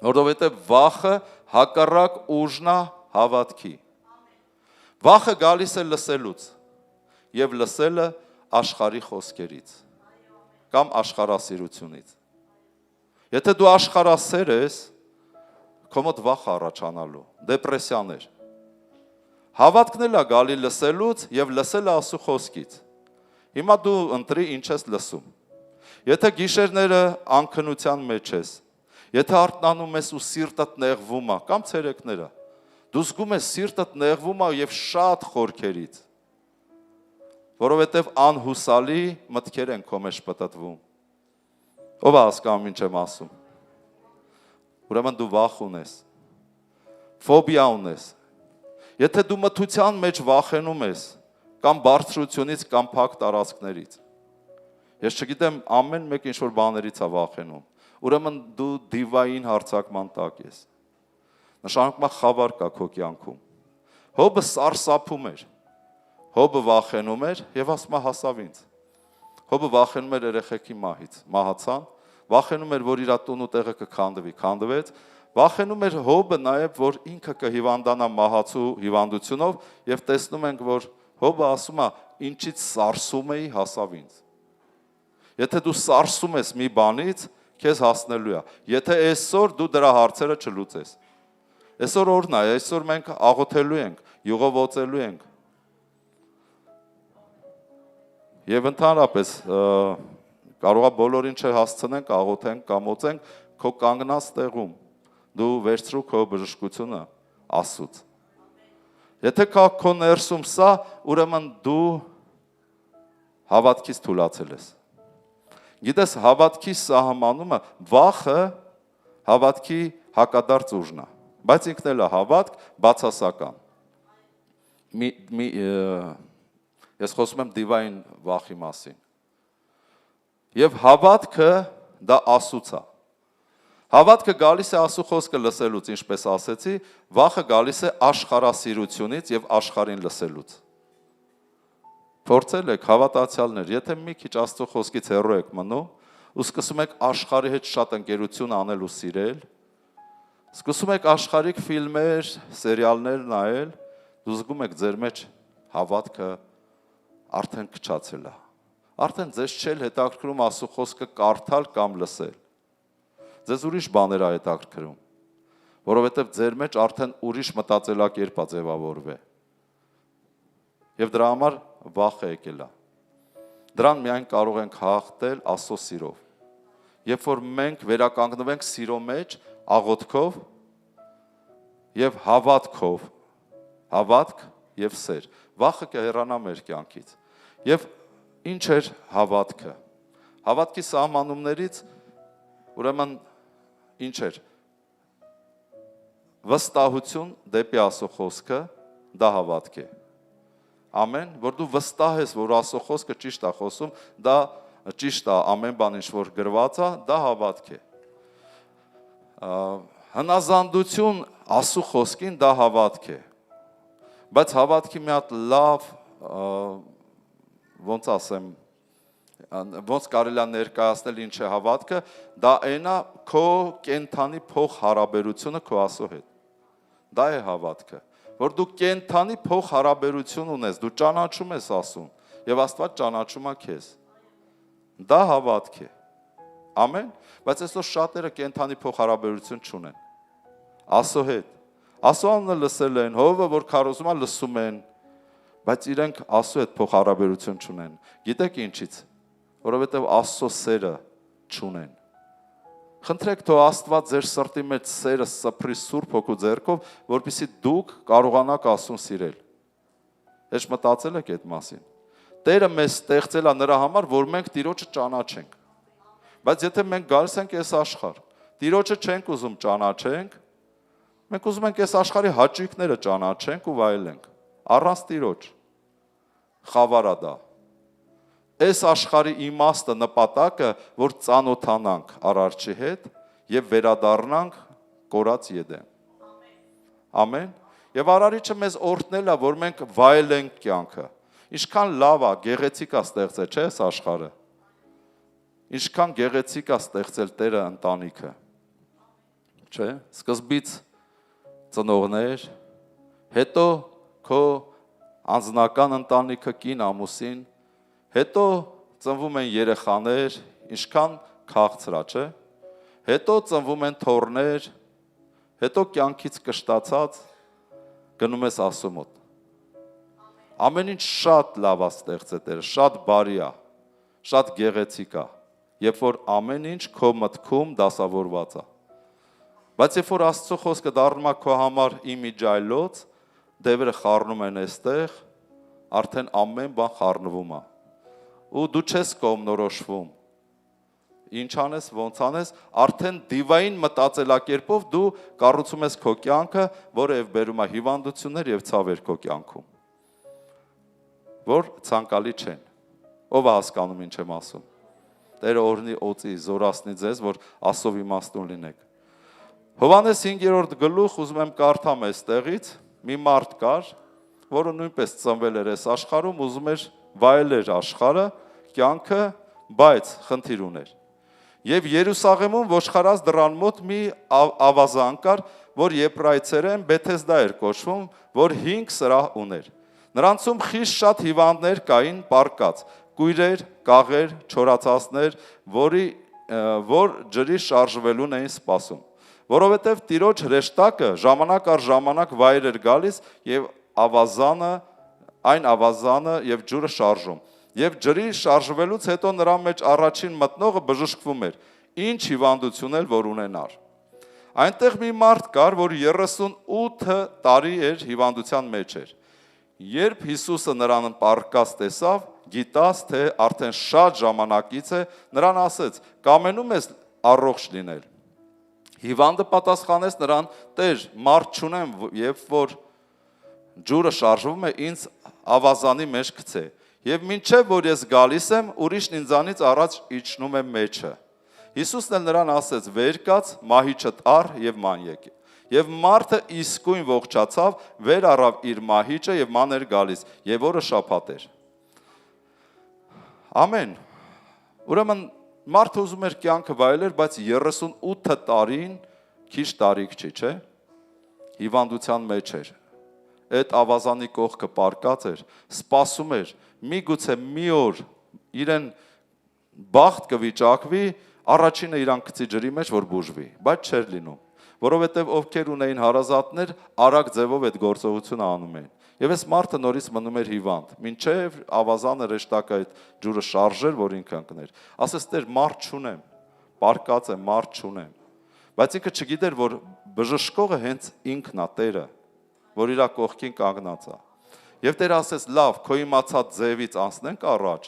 Որովհետև վախը հակառակ ուժն է հավատքի։ Վախը գալիս է լսելուց եւ լսելը աշխարհի խոսքերից կամ աշխարհասիրությունից։ Եթե դու աշխարհասեր ես, քո մոտ վախ առաջանալու, դեպրեսիաներ։ Հավատքն էլ է գալի լսելուց եւ լսելը Աստծո խոսքից։ Հիմա դու ընտրի ինչ ես լսում։ Եթե գիշերները անքնության մեջ ես, եթե արթնանում ես ու սիրտդ նեղվում է, կամ ցերեկները, դու զգում ես սիրտդ նեղվում է եւ շատ խորքերից, որովհետեւ անհուսալի մտքեր են քո մեջ պատտվում։ Ո՞վ է հասկանում ինչ եմ ասում։ Ուրեմն դու վախ ունես, ֆոբիա ունես։ Եթե դու մթության մեջ վախենում ես, կամ բարձրությունից, կամ փակ տարածքներից, ես չգիտեմ ամեն մեկ ինչ-որ բաներից է վախենում, ուրեմն դու դիվային հարձակման տակ ես։ Նշանակում է խավար կա քո կյանքում։ Հոբը սարսափում էր, Հոբը վախենում էր եւ ասում է հասավ ինձ։ Հոբը վախենում էր երեխեքի մահից, մահացան, վախենում էր, որ իր տուն ու տեղը կքանդվի, քանդվեց, վախենում էր Հոբը նաև, որ ինքը կհիվանդանա մահացու հիվանդությունով եւ տեսնում ենք, որ Հոբը ասում է, ինչից սարսում էի, հասավ ինձ։ Եթե դու սարսում ես մի բանից, քեզ հասնելու է։ Եթե այսօր դու դրա հարցերը չլուծես։ Այսօր օրն է, այսօր մենք աղոթելու ենք, յուղովոծելու ենք։ Եվ ընդհանրապես կարող է բոլորին չհասցնենք, աղոթենք, կամոծենք, քո կանգնած տեղում դու վերցրու քո բժշկությունը Աստծուց։ Եթե կա քո ներսում սա, ուրեմն դու հավատքից թուլացել ես։ Գիտես, հավատքի սահմանումը, վախը հավատքի հակադարձ ուժն է, բայց ինքն էլ է հավատք բացասական։ Ես խոսում եմ դիվային վախի մասին։ Եվ հավատքը դա Աստծուց է։ Հավատքը գալիս է Աստծո խոսքը լսելուց, ինչպես ասեցի, վախը գալիս է աշխարհասիրությունից եւ աշխարհին լսելուց։ Փորձել եք հավատացյալներ, եթե մի քիչ Աստծո խոսքից հեռու եք մնում ու սկսում եք աշխարհի հետ շատ ընկերություն անել ու սիրել, սկսում եք աշխարհիկ ֆիլմեր, սերիալներ նայել, դու զգում եք ձեր մեջ հավատքը արդեն քչացել է։ Արդեն ձեզ չէլ հետաքրքրում Աստծո խոսքը կարդալ կամ լսել։ Ձեզ ուրիշ բաներ է հետաքրքրում, որովհետև ձեր մեջ արդեն ուրիշ մտածելակերպ է ձևավորվել։ Եվ դրա համար վախը եկել է։ Դրան միայն կարող ենք հաղթել Աստծո սիրով։ Երբ որ մենք վերականգնվենք սիրո մեջ, աղոթքով եւ հավատքով, հավատք եւ սեր, վախը կհեռանա մեր կյանքից։ Եվ ինչ էր հավատքը։ Հավատքի սահմանումներից ուրեմն ինչ էր։ Վստահություն դեպի Աստծո խոսքը, դա հավատք է։ Ամեն, որ դու վստահ ես, որ Աստծո խոսքը ճիշտ է խոսում, դա ճիշտ է, ամեն բան ինչ որ գրված է, դա հավատք է։ Հնազանդություն Աստծո խոսքին, դա հավատք է։ Բայց հավատքի մի հատ լավ, ոնց ասեմ, ոնց կարելի է ներկայացնել ինչ է հավատքը, դա այնա քո կենթանի փող հարաբերությունը քո Աստծո հետ։ Դա է հավատքը, որ դու կենթանի փող հարաբերություն ունես, դու ճանաչում ես Աստծուն եւ Աստված ճանաչում է քեզ։ Դա հավատք է։ Ամեն, բայց այսօր շատերը կենթանի փող հարաբերություն չունեն։ Աստծո հետ։ Աստծո անունը լսել են, հովը որ քարոզում է լսում են, բայց իրենք Աստծո հետ փող հարաբերություն չունեն։ Գիտեք ինչից։ Որովհետև Աստծո սերը չունեն։ Խնդրեք թող Աստված ձեր սրտի մեջ սերը սփռի Սուրբ Հոգու ձեռքով, որպեսզի դուք կարողանաք Աստծուն սիրել։ Հեչ մտածել եք այդ մասին։ Տերը մեզ ստեղծել է նրա համար, որ մենք Տիրոջը ճանաչենք։ Բայց եթե մենք գալիս ենք այս աշխարհ, Տիրոջը չենք ուզում ճանաչենք, մենք ուզում ենք այս աշխարհի հաճույքները ճանաչենք ու վայելենք։ Առանց Տիրոջ խավարա դա։ Այս աշխարհի իմաստը նպատակը, որ ծանոթանանք Արարչի հետ եւ վերադառնանք կորած Եդեն։ Ամեն։ Եվ Արարիչը մեզ օրհնել է, որ մենք վայելենք կյանքը։ Ինչքան լավ է, գեղեցիկ է ստեղծել, չէ՞, այս աշխարհը։ Ինչքան գեղեցիկ է ստեղծել Տերը ընտանիքը։ Չէ՞։ Սկզբից ծնողներ, հետո քո անձնական ընտանիքը, կին, ամուսին, հետո ծնվում են երեխաներ, ինչքան քաղցր է, չէ՞։ Հետո ծնվում են թոռներ, հետո կյանքից կշտացած գնում ես Աստծո մոտ։ Ամեն ինչ շատ լավ է ստեղծել Տերը, շատ բարի է, շատ գեղեցիկ է, երբ որ ամեն ինչ քո մտքում դասավորված է։ Բայց երբ որ Աստծո խոսքը դառնում է քո համար իմիջայլոց, դևերը խառնում են այստեղ, արդեն ամեն բան խառնվում է։ Ու դու չես կողմնորոշվում։ Ինչ անես, ոնց անես, արդեն դիվային մտածելակերպով դու կառուցում ես քո կյանքը, որը եւ բերում է հիվանդություններ եւ ցավեր քո կյանքում, որ ցանկալի չեն։ Ով է հասկանում ինչ եմ ասում։ Տերը օրհնի օծի, զորացնի ձեզ, որ Աստծով իմաստուն լինեք։ Հովհաննես 5-րդ գլուխ ուզում եմ կարդամ այստեղից, մի մարդ կար, որը նույնպես ծնվել էր այս աշխարհում, ուզում էր վայելել աշխարհը, կյանքը, բայց խնդիր ուներ։ Եվ Երուսաղեմում ոչխարած դռան մոտ մի ավազան կար, որ եբրայցերեն Բեթեսդա էր կոչվում, որ 5 սրահ ուներ։ Նրանցում խիստ շատ հիվանդներ կային պառկած, կույրեր, կաղեր, չորացածներ, որ ջրի շարժվելուն էին սպասում։ Որովհետև Տիրոջ հրեշտակը ժամանակ առ ժամանակ վայր էր գալիս եւ այն ավազանը եւ ջուրը շարժում։ Եվ ջրի շարժվելուց հետո նրա մեջ առաջին մտնողը բժշկվում էր, ինչ հիվանդություն էլ որ ունենար։ Այնտեղ մի մարդ կար, որ 38 տարի էր հիվանդության մեջ էր։ Երբ Հիսուսը նրան պառկած տեսավ, գիտած թե արդեն շատ ժամանակից է, նրան ասեց. «Կամենում ես առողջ լինել»։ Հիվանդը պատասխանեց նրան. «Տեր, մարդ չունեմ, երբ որ ջուրը շարժվում է, ինձ ավազանի մեջ գցե։ Եվ մինչև որ ես գալիս եմ, ուրիշն ինձանից առաջ իջնում է մեջը»։ Հիսուսն էլ նրան ասեց. «Վեր կաց, մահիճդ առ եւ ման եկե»։ Եվ մարդը իսկույն ողջացավ, վեր առավ իր մահիճը եւ ման էր գալիս, եւ օրը շաբաթ էր։ Ամեն։ Ուրեմն մարդը ուզում էր կյանքը վայելել, բայց 38 տարին քիչ տարիք չի, չէ՞։ Հիվանդության մեջ էր։ Այդ ավազանի կողքը պառկած էր, սպասում էր, միգուցե մի օր իրեն բախտ կվիճակվի, առաջինը իրան գցի ջրի մեջ, որ բուժվի, բայց չէր լինում, որովհետև ովքեր ունեին հարազատներ, արագ ձևով այդ գործողությունը անում էին։ Եվ այս մարդը նորից մնում էր հիվանդ, մինչև ավազանը հրեշտակը այդ ջուրը շարժեր, որ ինքը ընկներ։ Ասես Տեր, մարդ չունեմ, պառկած եմ, մարդ չունեմ։ Բայց ինքը չգիտեր, որ բժշկողը հենց ինքն է, Տերը, որ իր կողքին կանգնած է։ Եվ Տերը ասեց. «Լավ, քո իմացած ձևից անցնենք առաջ։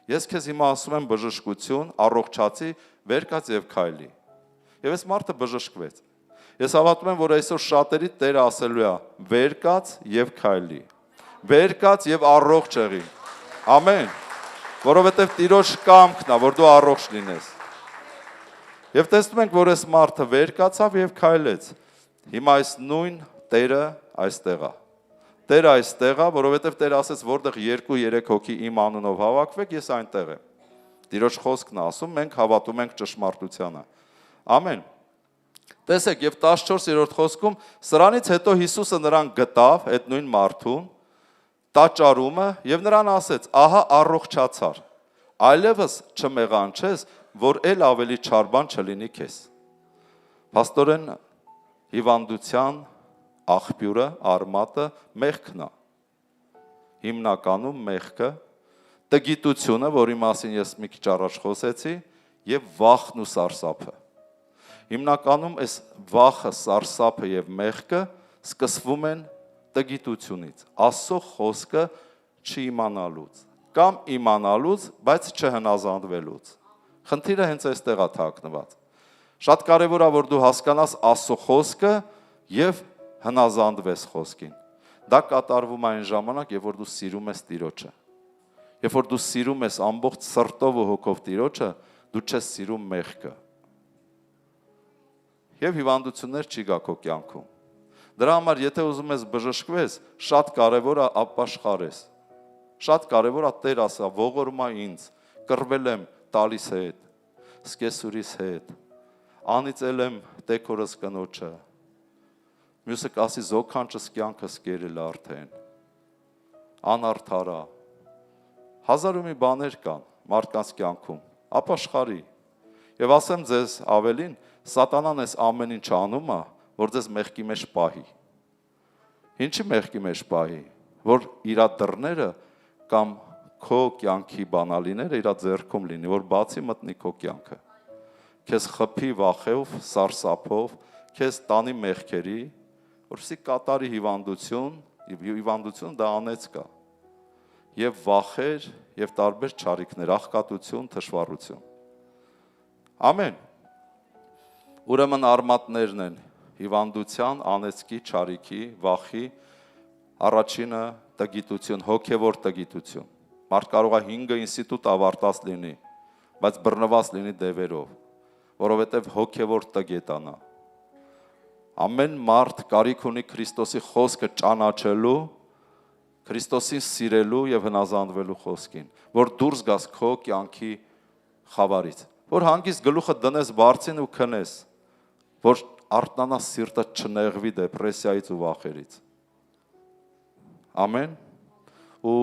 Ես քեզ հիմա ասում եմ բժշկություն, առողջացի, վեր կաց եւ քայլի»։ Եվ այս մարդը բժշկվեց։ Ես հավատում եմ, որ այսօր շատերի Տերը ասելու է. «Վեր կաց եւ քայլի»։ Վեր կաց եւ առողջ եղի։ Ամեն։ Որովհետեւ Տիրոջ կամքն է, որ դու առողջ լինես։ Եվ տեսնում ենք, որ այս մարդը վեր կացավ եւ քայլեց։ Հիմա այս նույն Տերը այստեղ է։ Տերը այստեղ է, որովհետև Տերը ասեց, որտեղ 2-3 հոգի իմ անունով հավաքվեք, ես այնտեղ եմ։ Տիրոջ խոսքն է ասում, մենք հավատում ենք ճշմարտությանը։ Ամեն։ Տեսեք, եւ 14-րդ խոսքում սրանից հետո Հիսուսը նրան գտավ, այդ նույն մարդուն, տաճարումը եւ նրան ասեց. «Ահա առողջացար։ Այլևս չմեղանչես, որ ել ավելի չար բան չլինի քեզ»։ Փաստորեն հիվանդության աղբյուրը, արմատը մեղքն է։ Հիմնականում մեղքը, տգիտությունը, որի մասին ես մի քիչ առաջ խոսեցի, եւ վախն ու սարսափը։ Հիմնականում այս վախը, սարսափը եւ մեղքը սկսվում են տգիտությունից, Աստծո խոսքը չիմանալուց, կամ իմանալուց, բայց չհնազանդվելուց։ Խնդիրը հենց այստեղ է թաքնված։ Շատ կարևոր է, որ դու հասկանաս Աստծո խոսքը եւ հնազանդվես խոսքին։ Դա կատարվում է այն ժամանակ, երբ որ դու սիրում ես Տիրոջը։ Երբ որ դու սիրում ես ամբողջ սրտով ու հոգով Տիրոջը, դու չես սիրում մեղքը։ Եվ հիվանդություններ չի գա քո կյանքում։ Դրա համար եթե ուզում ես բժշկվես, շատ կարևոր է ապաշխարես։ Շատ կարևոր է Տեր ասա, ողորմա ինձ, կռվել եմ տալիս հետ, սկեսուրիս հետ, անիծել եմ տեքորս կնոջը։ Մյուսը կասի զոքանչս կյանքս կերել արդեն։ Անարդարա։ Հազար ու մի բաներ կան մարդկանց կյանքում, ապաշխարի։ Եվ ասեմ ձեզ ավելին, սատանան այս ամեն ինչ անում է, որ ձեզ մեղքի մեջ պահի։ Ինչի մեղքի մեջ պահի, որ իր դռները կամ քո կյանքի բանալիները իր ձեռքում լինի, որ բացի մտնի քո կյանքը։ Քեզ խփի վախով, սարսափով, քեզ տանի մեղքերի, որպեսզի կատարի հիվանդություն, հիվանդություն դա անեցք է։ Եվ վախեր, եւ տարբեր չարիքներ, աղքատություն, թշվառություն։ Ամեն։ Ուրեմն արմատներն են հիվանդության, անեցքի, չարիքի, վախի, առաջինը տգիտություն, հոգևոր տգիտություն։ Մարդ կարող է 5 ինստիտուտ ավարտած լինի, բայց բռնված լինի դևերով, որովհետև հոգևոր տգետանա։ Ամեն մարդ կարիք ունի Քրիստոսի խոսքը ճանաչելու, Քրիստոսին սիրելու եւ հնազանդվելու խոսքին, որ դուրս գաս քո կյանքի խավարից, որ հանգիստ գլուխը դնես բարձին ու քնես, որ արթնանաս սիրտը չնեղվի դեպրեսիայից ու վախերից։ Ամեն։ Ու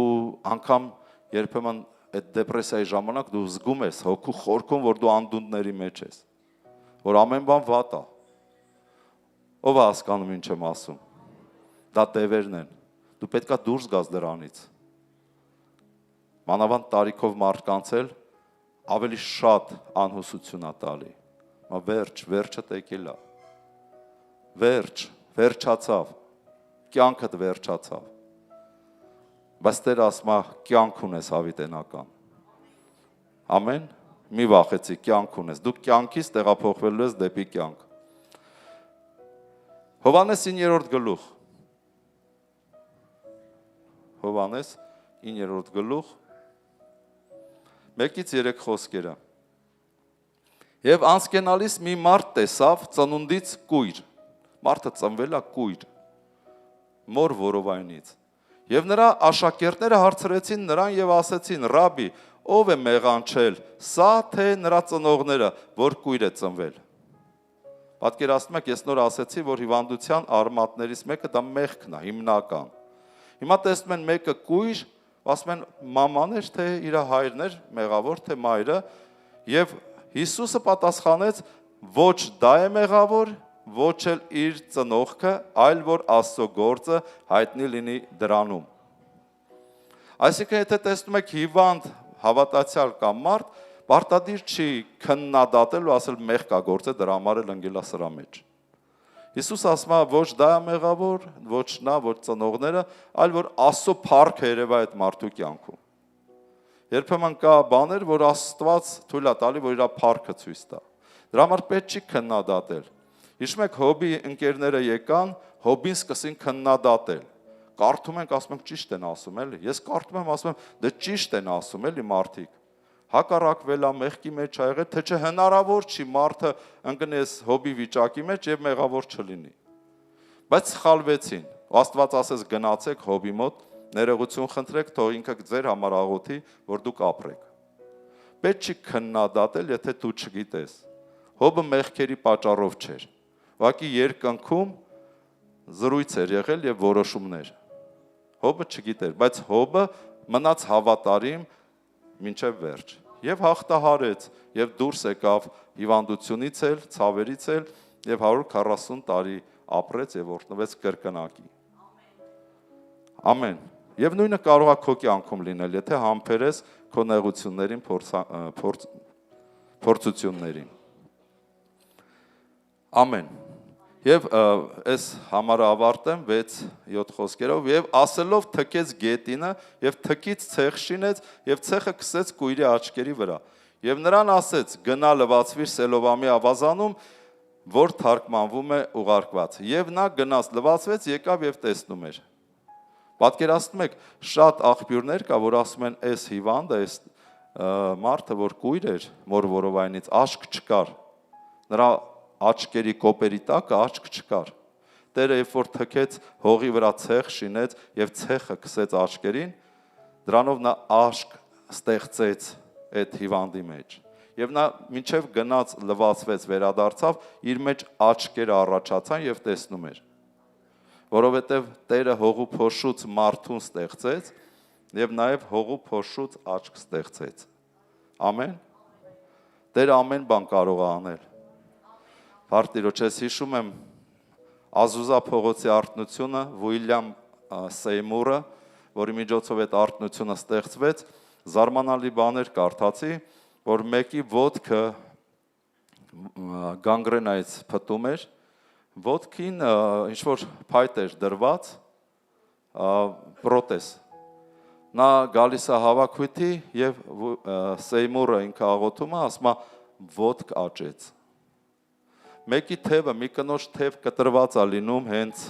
անգամ երբեմն այդ դեպրեսիայի ժամանակ դու զգում ես հոգու խորքում, որ դու անդունդների մեջ ես, որ ամեն բան վատ է։ Ով է հասկանում ինչ եմ ասում։ Դա տևերն են։ Դու պետքա դուրս գաս դրանից։ Մանավանդ տարիքով մարդկանց էլ ավելի շատ անհուսություն է տալի։ Վերջը տեկել է։ Վերջացավ։ Կյանքդ վերջացավ։ Բայց Տեր ասում է, կյանք ունես հավիտենական։ Ամեն։ Մի վախեցի, կյանք ունես։ Դու կյանքից տեղափոխվելու ես դեպի կյանք։ Հովհաննես 9-րդ գլուխ։ Հովհաննես 9-րդ գլուխ 1-3 խոսքերը։ Եվ անցկենալիս մի մարդ տեսավ ծնունդից կույր։ Մարդը ծնվել է կույր։ Մոր որովայնից։ Եվ նրա աշակերտները հարցրեցին նրան եւ ասեցին. «Ռաբի, ով է մեղանչել, սա թե նրա ծնողները, որ կույր է ծնվել»։ Պատկերացնում եք, ես նոր ասեցի, որ հիվանդության արմատներից մեկը դա մեղքն է, հիմնական։ Հիմա տեսնում են մեկը կույր, ասում են մաման էր, թե իր հայրն էր, մեղավոր, թե մայրը, եւ Հիսուսը պատասխանեց. ոչ դա է մեղավոր, ոչ էլ իր ծնողքը, այլ որ Աստծո գործը հայտնի լինի դրանում։ Այսինքն, եթե տեսնում եք հիվանդ հավատացյալ կամ մարդ, պարտադիր չի քննադատել ու ասել մեղք կա գործը, դրա համար էլ ընկել է սրա մեջ։ Հիսուս ասում է, ոչ դա է մեղավոր, ոչ նա, ոչ ծնողները, այլ որ Աստծո փառքը երևա այդ մարդու կյանքում։ Երբեմն կա բաներ, որ Աստված թույլ է տալի, որ իր փառքը ցույց տա։ Դրա համար պետք չի քննադատել։ Հիշում եք, Հոբի ընկերները եկան, Հոբին սկսին քննադատել։ Կարդում ենք, ասում ենք ճիշտ են ասում, էլի։ Ես կարդում եմ, ասում եմ, դե ճիշտ են ասում, էլի մարդիկ։ Հակառակվել է մեղքի մեջ ա եղել, թե չէ հնարավոր չի մարդը ընկնես Հոբի վիճակի մեջ եւ մեղավոր չլինի։ Բայց սխալվեցին։ Աստված ասես գնացեք Հոբի մոտ, ներողություն խնդրեք, թող ինքը ձեր համար աղոթի, որ դուք ապրեք։ Պետք չի քննադատել, եթե դու չգիտես։ Հոբը մեղքերի պատճառով չէր։ Ուղղակի երկնքում զրույց էր եղել եւ որոշումներ։ Հոբը չգիտեր, բայց Հոբը մնաց հավատարիմ մինչև վերջ եւ հաղթահարեց եւ դուրս եկավ հիվանդությունից էլ, ցավերից էլ եւ 140 տարի ապրեց եւ օրհնվեց կրկնակի։ Ամեն։ Եվ նույնը կարող է քո կյանքում լինել, եթե համբերես քո նեղություններին, փորձություններին։ Ամեն։ Եվ այս համարը ավարտեմ 6-7 խոսքերով եւ ասելով թքեց գետինը եւ թքից ցեխ շինեց եւ ցեխը քսեց կույրի աչքերի վրա եւ նրան ասեց գնա լվացվիր Սելովամի ավազանում, որ թարգմանվում է ուղարկված եւ նա գնաց լվացվեց, եկավ եւ տեսնում էր։ Պատկերացնում եք, շատ աղբյուրներ կա, որ ասում են այս հիվանդը, այս մարդը, որ կույր էր մոր որովայնից, աշկ չկար։ Նրա աչքերի կոպերի տակը աչք չկար։ Տերը երբ որ թքեց հողի վրա ցեղ շինեց եւ ցեղը քսեց աչքերին, դրանով նա աշկ ստեղծեց այդ հիվանդի մեջ։ Եվ նա մինչև գնաց լվացվեց վերադարձավ, իր մեջ աչքերը առաջացան եւ տեսնում էր։ Որովհետեւ Տերը հողու փոշուց մարդուն ստեղծեց եւ նաեւ հողու փոշուց աչք ստեղծեց։ Ամեն։ Տերը ամեն բան կարող է անել։ Վարտիրոջ, ես հիշում եմ Ազուզա փողոցի արտնությունը, Ուիլյամ Սեյմուրը, որի միջոցով այդ արտնությունը ստեղծվեց, զարմանալի բաներ կարդացի, որ մեկի ոտքը գանգրենայից փտում էր, ոտքին ինչ-որ փայտ էր դրված, պրոտեզ։ Նա գալիս է հավաքույթի և Սեյմուրը ինքը աղոթում է, ասում է ոտք աճեց։ Մեկի թևը, մի կնոջ թև կտրված է լինում հենց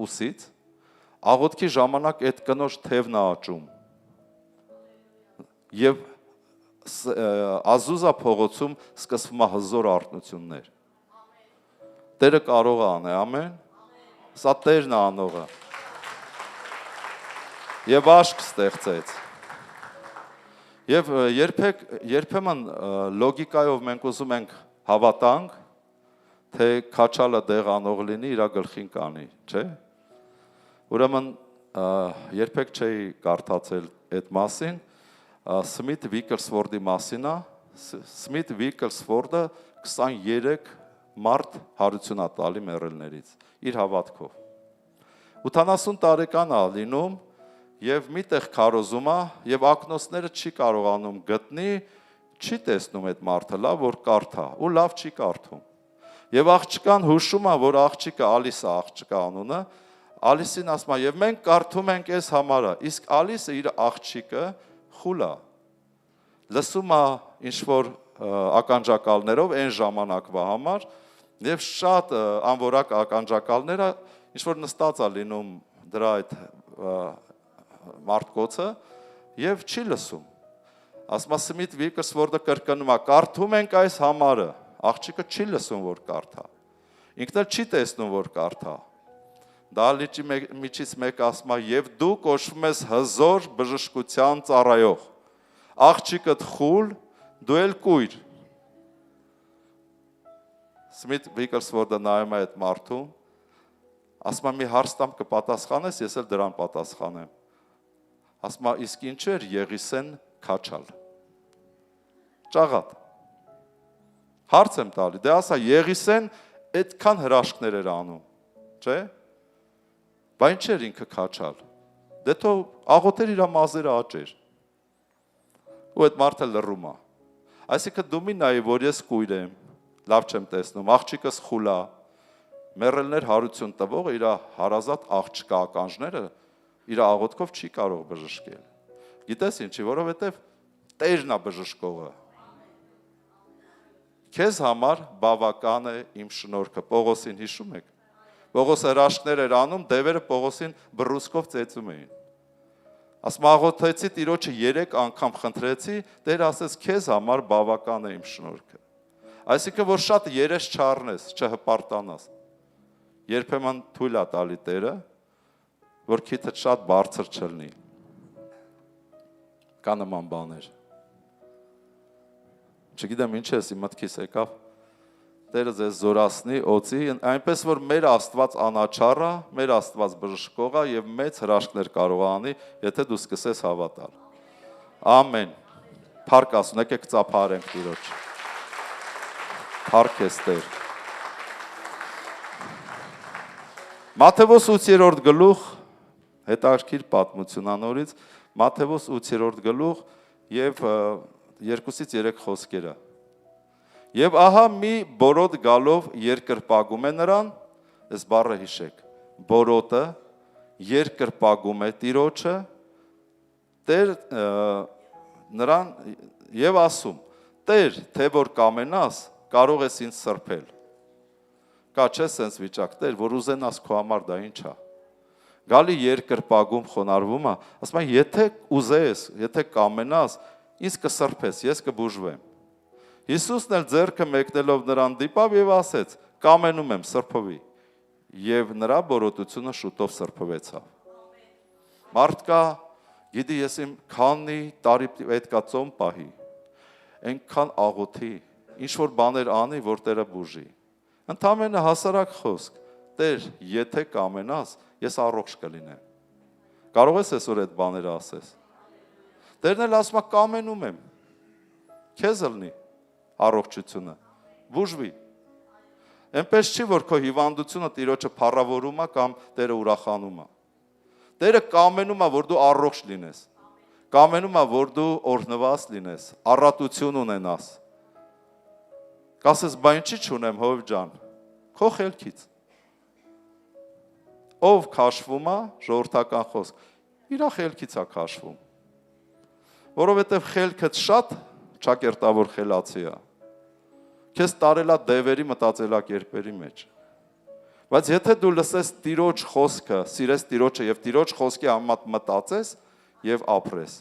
ուսից, աղոթքի ժամանակ այդ կնոջ թևն է աճում։ Եվ Ազուզա փողոցում սկսվում է հզոր արտնություններ։ Տերը կարող է անել, ամեն։ Սա Տերն է անողը։ Եվ աշկ ստեղծեց։ Եվ երբեմն լոգիկայով մենք ուզում ենք հավատանք, թե քաչալը դեղ անող լինի, իրա գլխին կանի, չէ՞։ Ուրեմն երբեք չէի կարդացել այդ մասին, Սմիթ Վիկլսվորդի մասին է, Սմիթ Վիկլսվորդը 23 մարդ հարություն է տալի մեռելներից, իր հավատքով։ 80 տարեկան է լինում, և միտեղ քարոզում է, և ակնոցները չի կարողանում գտնի, չի տեսնում այդ մարդը լավ, որ կարդա, ու լավ չի կարդում։ Եվ աղջկան հուշում է, որ աղջիկը Ալիսը աղջկա անունը, Ալիսին ասում է, և մենք կարդում ենք այս համարը, իսկ Ալիսը իր աղջիկը խուլ է, լսում է ինչ-որ ականջակալներով այն ժամանակվա համար, և շատ անվորակ ականջակալները ինչ-որ նստած է լինում դրա այդ մարդկոցը և չի լսում։ Ասում է Սմիթ Վիկլսվորդը կրկնում է, կարդում ենք այս համարը, աղջիկը չի լսում, որ կարդա, ինքն էլ չի տեսնում, որ կարդա։ Դահլիճի միջից մեկը ասում է, և դու կոչվում ես հզոր բժշկության ծառայող, աղջիկդ խուլ, դու էլ կույր։ Սմիթ Վիկլսվորդը նայում է այդ մարդուն, ասում է մի հարց տամ կպատասխանես, ես էլ դրան պատասխանեմ։ Ասում է, իսկ ինչ էր Եղիսեն քաչալ։ Ճաղատ։ Հարց եմ տալի, դե ասա Եղիսեն այդքան հրաշքներ էր անում, չէ՞։ Բա ինչ էր ինքը քաչալ։ Դե թող աղոթեր իր մազերը աճեր։ Ու այդ մարդը լռում է։ Այսինքն դու մի նայի, որ ես կույր եմ, լավ չեմ տեսնում, աղջիկս խուլ է, մեռելներ հարություն տվողը իր հարազատ աղջկա ականջները իր աղոթքով չի կարող բժշկել։ Գիտես ինչի, որովհետև Տերն է բժշկողը։ Քեզ համար բավական է իմ շնորհքը, Պողոսին հիշում եք։ Պողոսը հրաշքներ էր անում, դևերը Պողոսին բռուսկով ծեծում էին։ Ասում աղոթեցի Տիրոջը 3 անգամ խնդրեցի, Տեր ասեց քեզ համար բավական է իմ շնորհքը։ Այսինքն որ շատ երես չառնես, չհպարտանաս։ Երբեմն թույլ է տալի Տերը, որ քիթդ շատ բարձր չլինի։ Կա նման բաներ։ Չգիտեմ ինչ ես իմ մտքիս եկավ, Տերը ձեզ զորացնի, օծի, այնպես որ մեր Աստված անաչառ է, մեր Աստված բժշկող է եւ մեծ հրաշքներ կարող է անի, եթե դու սկսես հավատալ։ Ամեն։ Փառք ասուն, եկեք ծափարենք Տիրոջ։ Փառք ես Տեր։ Մատթեոս 8-րդ գլուխ, հետաքրքիր պատմություն անորից, Մատթեոս 8-րդ գլուխ եւ 2-ից 3 խոսքերը։ Եվ ահա մի բորոտ գալով երկրպագում է նրան, այս բառը հիշեք, բորոտը երկրպագում է Տիրոջը, Տեր նրան եւ ասում. Տեր, թե որ կամենաս, կարող ես ինձ սրբել։ Կա չէ սենց վիճակ, Տեր, որ ուզենաս քո համար դա ինչ է։ Գալի երկրպագում խոնարհվում է, ասում է, եթե ուզես, եթե կամենաս, ինձ կսրբես, ես կբուժվեմ։ Հիսուսն էլ ձեռքը մեկնելով նրան դիպավ եւ ասեց. կամենում եմ սրբովի։ եւ նրա բորոտությունը շուտով սրբվեցավ։ Մարդ կա, գիտի ես իմ քանի տարի պետքա ծոմ պահի, այնքան աղոթի, ինչ որ բաներ անի, որ Տերը բուժի։ Ընդամենը հասարակ խոսք, Տեր, եթե կամենաս, ես առողջ կլինեմ։ Կարող ես այսօր այդ բաները ասես։ Տերն էլ ասում է կամենում եմ։ Քեզ ելնի առողջությունը, բուժվի։ Այնպես չի, որ քո հիվանդությունը Տիրոջը փառավորում է կամ Տերը ուրախանում է։ Տերը կամենում է, որ դու առողջ լինես։ Կամենում է, որ դու օրհնված լինես, առատություն ունենաս։ Կասես, բա ինչի չունեմ, հով ջան, քո խելքից։ Ով քաշվում է, ժողովրդական խոսք, իր խելքից է քաշվում։ Որովհետև խելքդ շատ ճակերտավոր խելացի է։ Քեզ տարելա դևերի մտածելակերպերի մեջ։ Բայց եթե դու լսես Տիրոջ խոսքը, սիրես Տիրոջը եւ Տիրոջ խոսքի համեմատ մտածես եւ ապրես,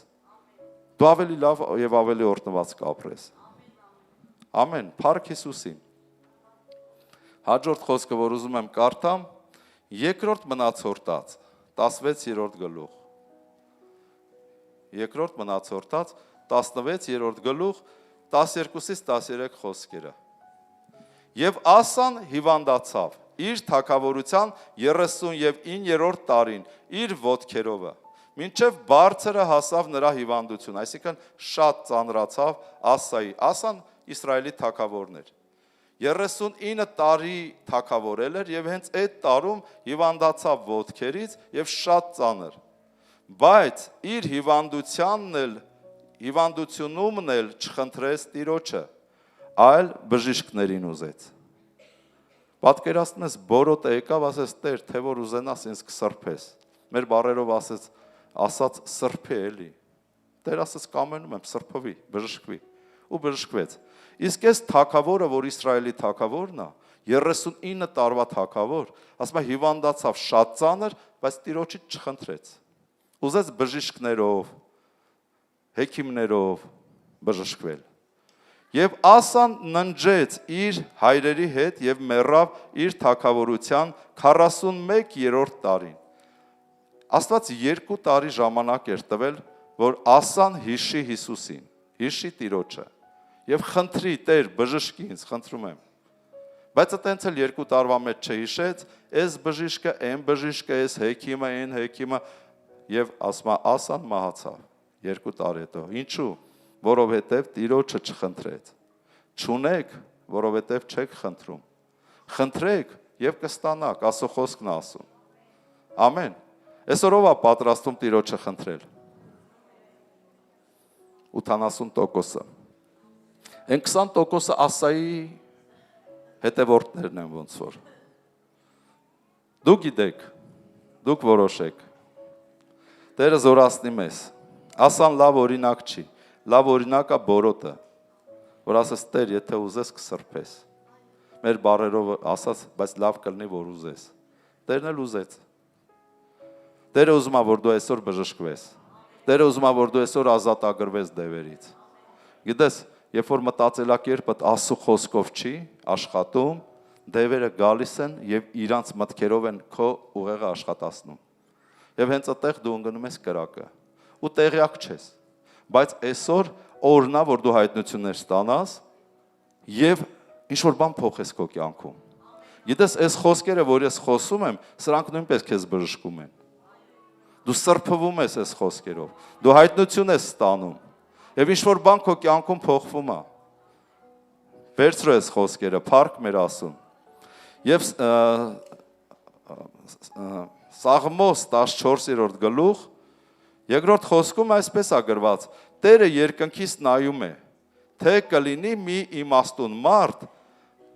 դու ավելի լավ եւ ավելի օրհնված կապրես։ Ամեն, փառք Հիսուսին։ Հաջորդ խոսքը, որ ուզում եմ կարդամ, երկրորդ մնացորդած 16-րդ գլուխ։ Երկրորդ մնացորդած 16-րդ գլուխ 12-ից 13 խոսքերը։ Եվ Ասան հիվանդացավ իր թագավորության 39-րդ տարին իր ոտքերովը, մինչև բարձրը հասավ նրա հիվանդություն, այսինքն շատ ծանրացավ Ասայի։ Ասան Իսրայելի թագավորն էր։ 39 տարի թագավորել էր եւ հենց այդ տարում հիվանդացավ ոտքերից եւ շատ ծանր։ Բայց իր հիվանդությունումն էլ չխնդրեց Տիրոջը, այլ բժիշկներին ուզեց։ Պատկերացնում ես բորոտը եկավ, ասես Տեր, թե որ ուզենաս ինձ կսրբես։ Մեր բառերով ասած սրբի էլի։ Տեր ասաց կամենում եմ սրբվի, բժշկվի ու բժշկվեց։ Իսկ այս թագավորը, որ Իսրայելի թագավորն է, 39 տարվա թագավոր, ասում է հիվանդացավ շատ ծանր, բայց Տիրոջից չխնդրեց։ Ուզեց բժիշկներով, հեքիմներով բժշկվել։ Եվ Ասան ննջեց իր հայրերի հետ եւ մեռավ իր թագավորության 41-րդ տարին։ Աստված 2 տարի ժամանակ էր տվել, որ Ասան հիշի Հիսուսին, հիշի Տիրոջը եւ խնդրի Տեր բժշկի ինձ, խնդրում եմ։ Բայց այտենց էլ 2 տարվա մեջ չհիշեց, այս բժիշկը, այն բժիշկը, այս հեքիմը, այն հեքիմը եւ ասում է Ասան մահացավ 2 տարի հետո։ Ինչու՞։ Որովհետև Տիրոջը չխնդրեց։ Չունեք, որովհետև չեք խնդրում։ Խնդրեք եւ կստանաք, Աստծո խոսքն է ասում։ Ամեն։ Այսօր ով է պատրաստում Տիրոջը խնդրել։ 80%-ը։ Այն 20%-ը Ասայի հետևորդներն են ոնց որ։ Դուք գիտեք, դուք որոշեք։ Տերը զորացնի մեզ։ Ասան լավ օրինակ չի։ Լավ օրինակա բորոտը, որ ասես Տեր, եթե ուզես կսրբես։ Մեր բառերով ասած, բայց լավ կլինի, որ ուզես։ Տերն էլ ուզեց։ Տերը ուզում է, որ դու այսօր բժշկվես։ Տերը ուզում է, որ դու այսօր ազատագրվես դևերից։ Գիտես, երբ որ մտածելակերպդ Աստծո խոսքով չի աշխատում, դևերը գալիս են եւ իրանց մտքերով են քո ուղեղը աշխատացնում։ Եվ հենց այդտեղ դու ընկնում ես կրակը։ Ու տեղյակ չես։ Բայց այսօր օրնա, որ դու հայտնություններ ստանաս եւ ինչ-որ բան փոխես քո կյանքում։ Գիտես, այս խոսքերը, որ ես խոսում եմ, սրանք նույնպես քեզ բժշկում են։ Դու սրբվում ես այս խոսքերով։ Դու հայտնություն ես ստանում։ Եվ ինչ-որ բան քո կյանքում փոխվում է։ Վերցրու այս խոսքերը, փառք մեր Աստծուն։ Եվ Սաղմոս 14-րդ գլուխ երկրորդ խոսքում այսպես է գրված. Տերը երկնքից նայում է, թե կլինի մի իմաստուն մարդ,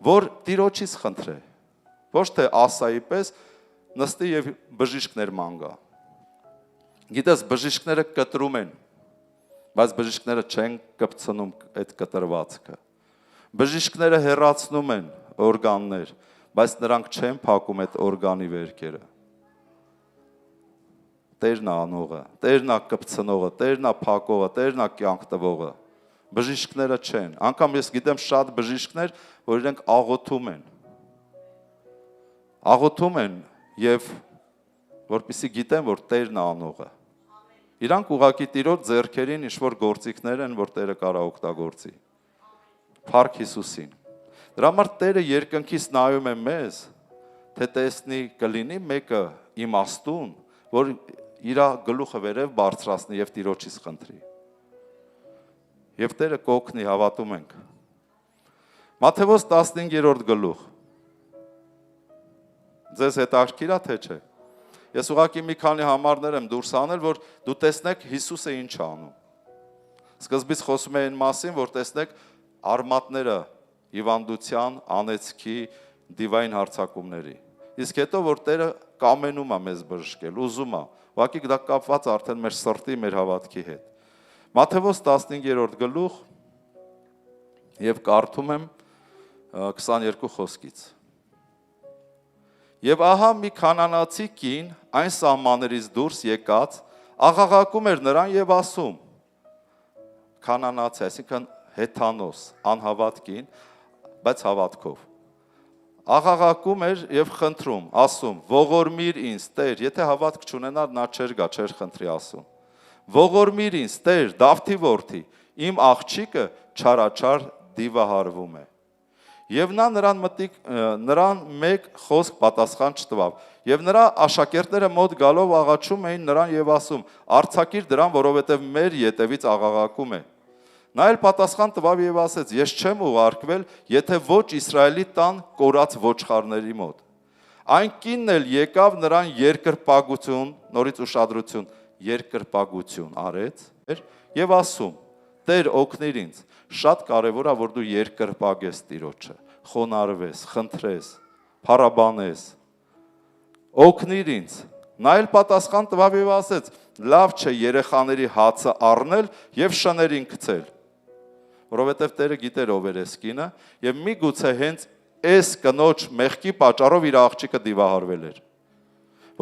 որ Տիրոջից խնդրե, ոչ թե Ասայի պես նստի եւ բժիշկներ մանգա։ Գիտես, բժիշկները կտրում են, բայց բժիշկները չեն կպցնում այդ կտրվածքը։ Բժիշկները հեռացնում են օրգաններ, բայց նրանք չեն փակում այդ օրգանի վերքերը։ Տերն է անողը, Տերն է կպցնողը, Տերն է փակողը, Տերն է կյանք տվողը։ Բժիշկները չեն։ Անկամ ես գիտեմ շատ բժիշկներ, որ իրենք աղոթում են։ աղոթում են եւ որպեսզի գիտեն, որ Տերն է անողը։ Իրանք ուղակի Տիրոջ ձեռքերին ինչ-որ գործիքներ են, որ Տերը կարա օգտագործի։ Փառք Հիսուսին։ Դրա համար Տերը երկնքից նայում է մեզ, թե տեսնի կլինի մեկը իմաստուն, որ իր գլուխը վերև բարձրացնի եւ Տիրոջից խնդրի։ Եվ Տերը կօգնի, հավատում ենք։ Մատթեոս 15-րդ գլուխ։ Ձեզ հետաքրքիր է թե չէ։ Ես ուղղակի մի քանի համարներ եմ դուրս անել, որ դու տեսնեք Հիսուսը ինչ է անում։ Սկզբից խոսում է այն մասին, որ տեսնեք արմատները հիվանդության, անեծքի, դիվային հարձակումների։ Իսկ հետո որ Տերը կամենում է մեզ բժշկել, ուզում է, ուղղակի դա կապված արդեն մեր սրտի, մեր հավատքի հետ։ Մատթեոս 15-րդ գլուխ եւ կարդում եմ 22 խոսքից։ Եվ ահա մի կանանացի կին այն սահմաններից դուրս եկած աղաղակում էր նրան եւ ասում, կանանացի, այսինքն հեթանոս, անհավատ կին, բայց հավատքով։ Աղաղակում էր եւ խնդրում, ասում, ողորմիր ինձ, Տեր, եթե հավատք չունենար, նա չէր գա, չէր խնդրի ասում։ Ողորմիր ինձ, Տեր, Դավթի որդի, իմ աղջիկը չարաչար դիվահարվում է։ Եվ նա նրան մեկ խոսք պատասխան չտվավ։ Եվ նրա աշակերտները մոտ գալով աղաչում էին նրան եւ ասում. «Արձակիր դրան, որովհետեւ մեր ետևից աղաղակում է»։ Նա էլ պատասխան տվավ եւ ասեց. «Ես չեմ ուղարկվել, եթե ոչ Իսրայելի տան կորած ոչխարների մոտ»։ Այն կինն էլ եկավ նրան երկրպագություն, նորից ուշադրություն, երկրպագություն արեց եւ ասում. Տեր օգնիր ինձ, շատ կարևոր է, որ դու երկրպագես Տիրոջը, խոնարհվես, խնդրես, փառաբանես, օգնիր ինձ։ Նա էլ պատասխան տվավ եւ ասեց. լավ չէ երեխաների հացը առնել եւ շներին գցել, որովհետեւ Տերը գիտեր ով էր այս կինը եւ միգուցե հենց այս կնոջ մեղքի պատճառով իր աղջիկը դիվահարվել էր,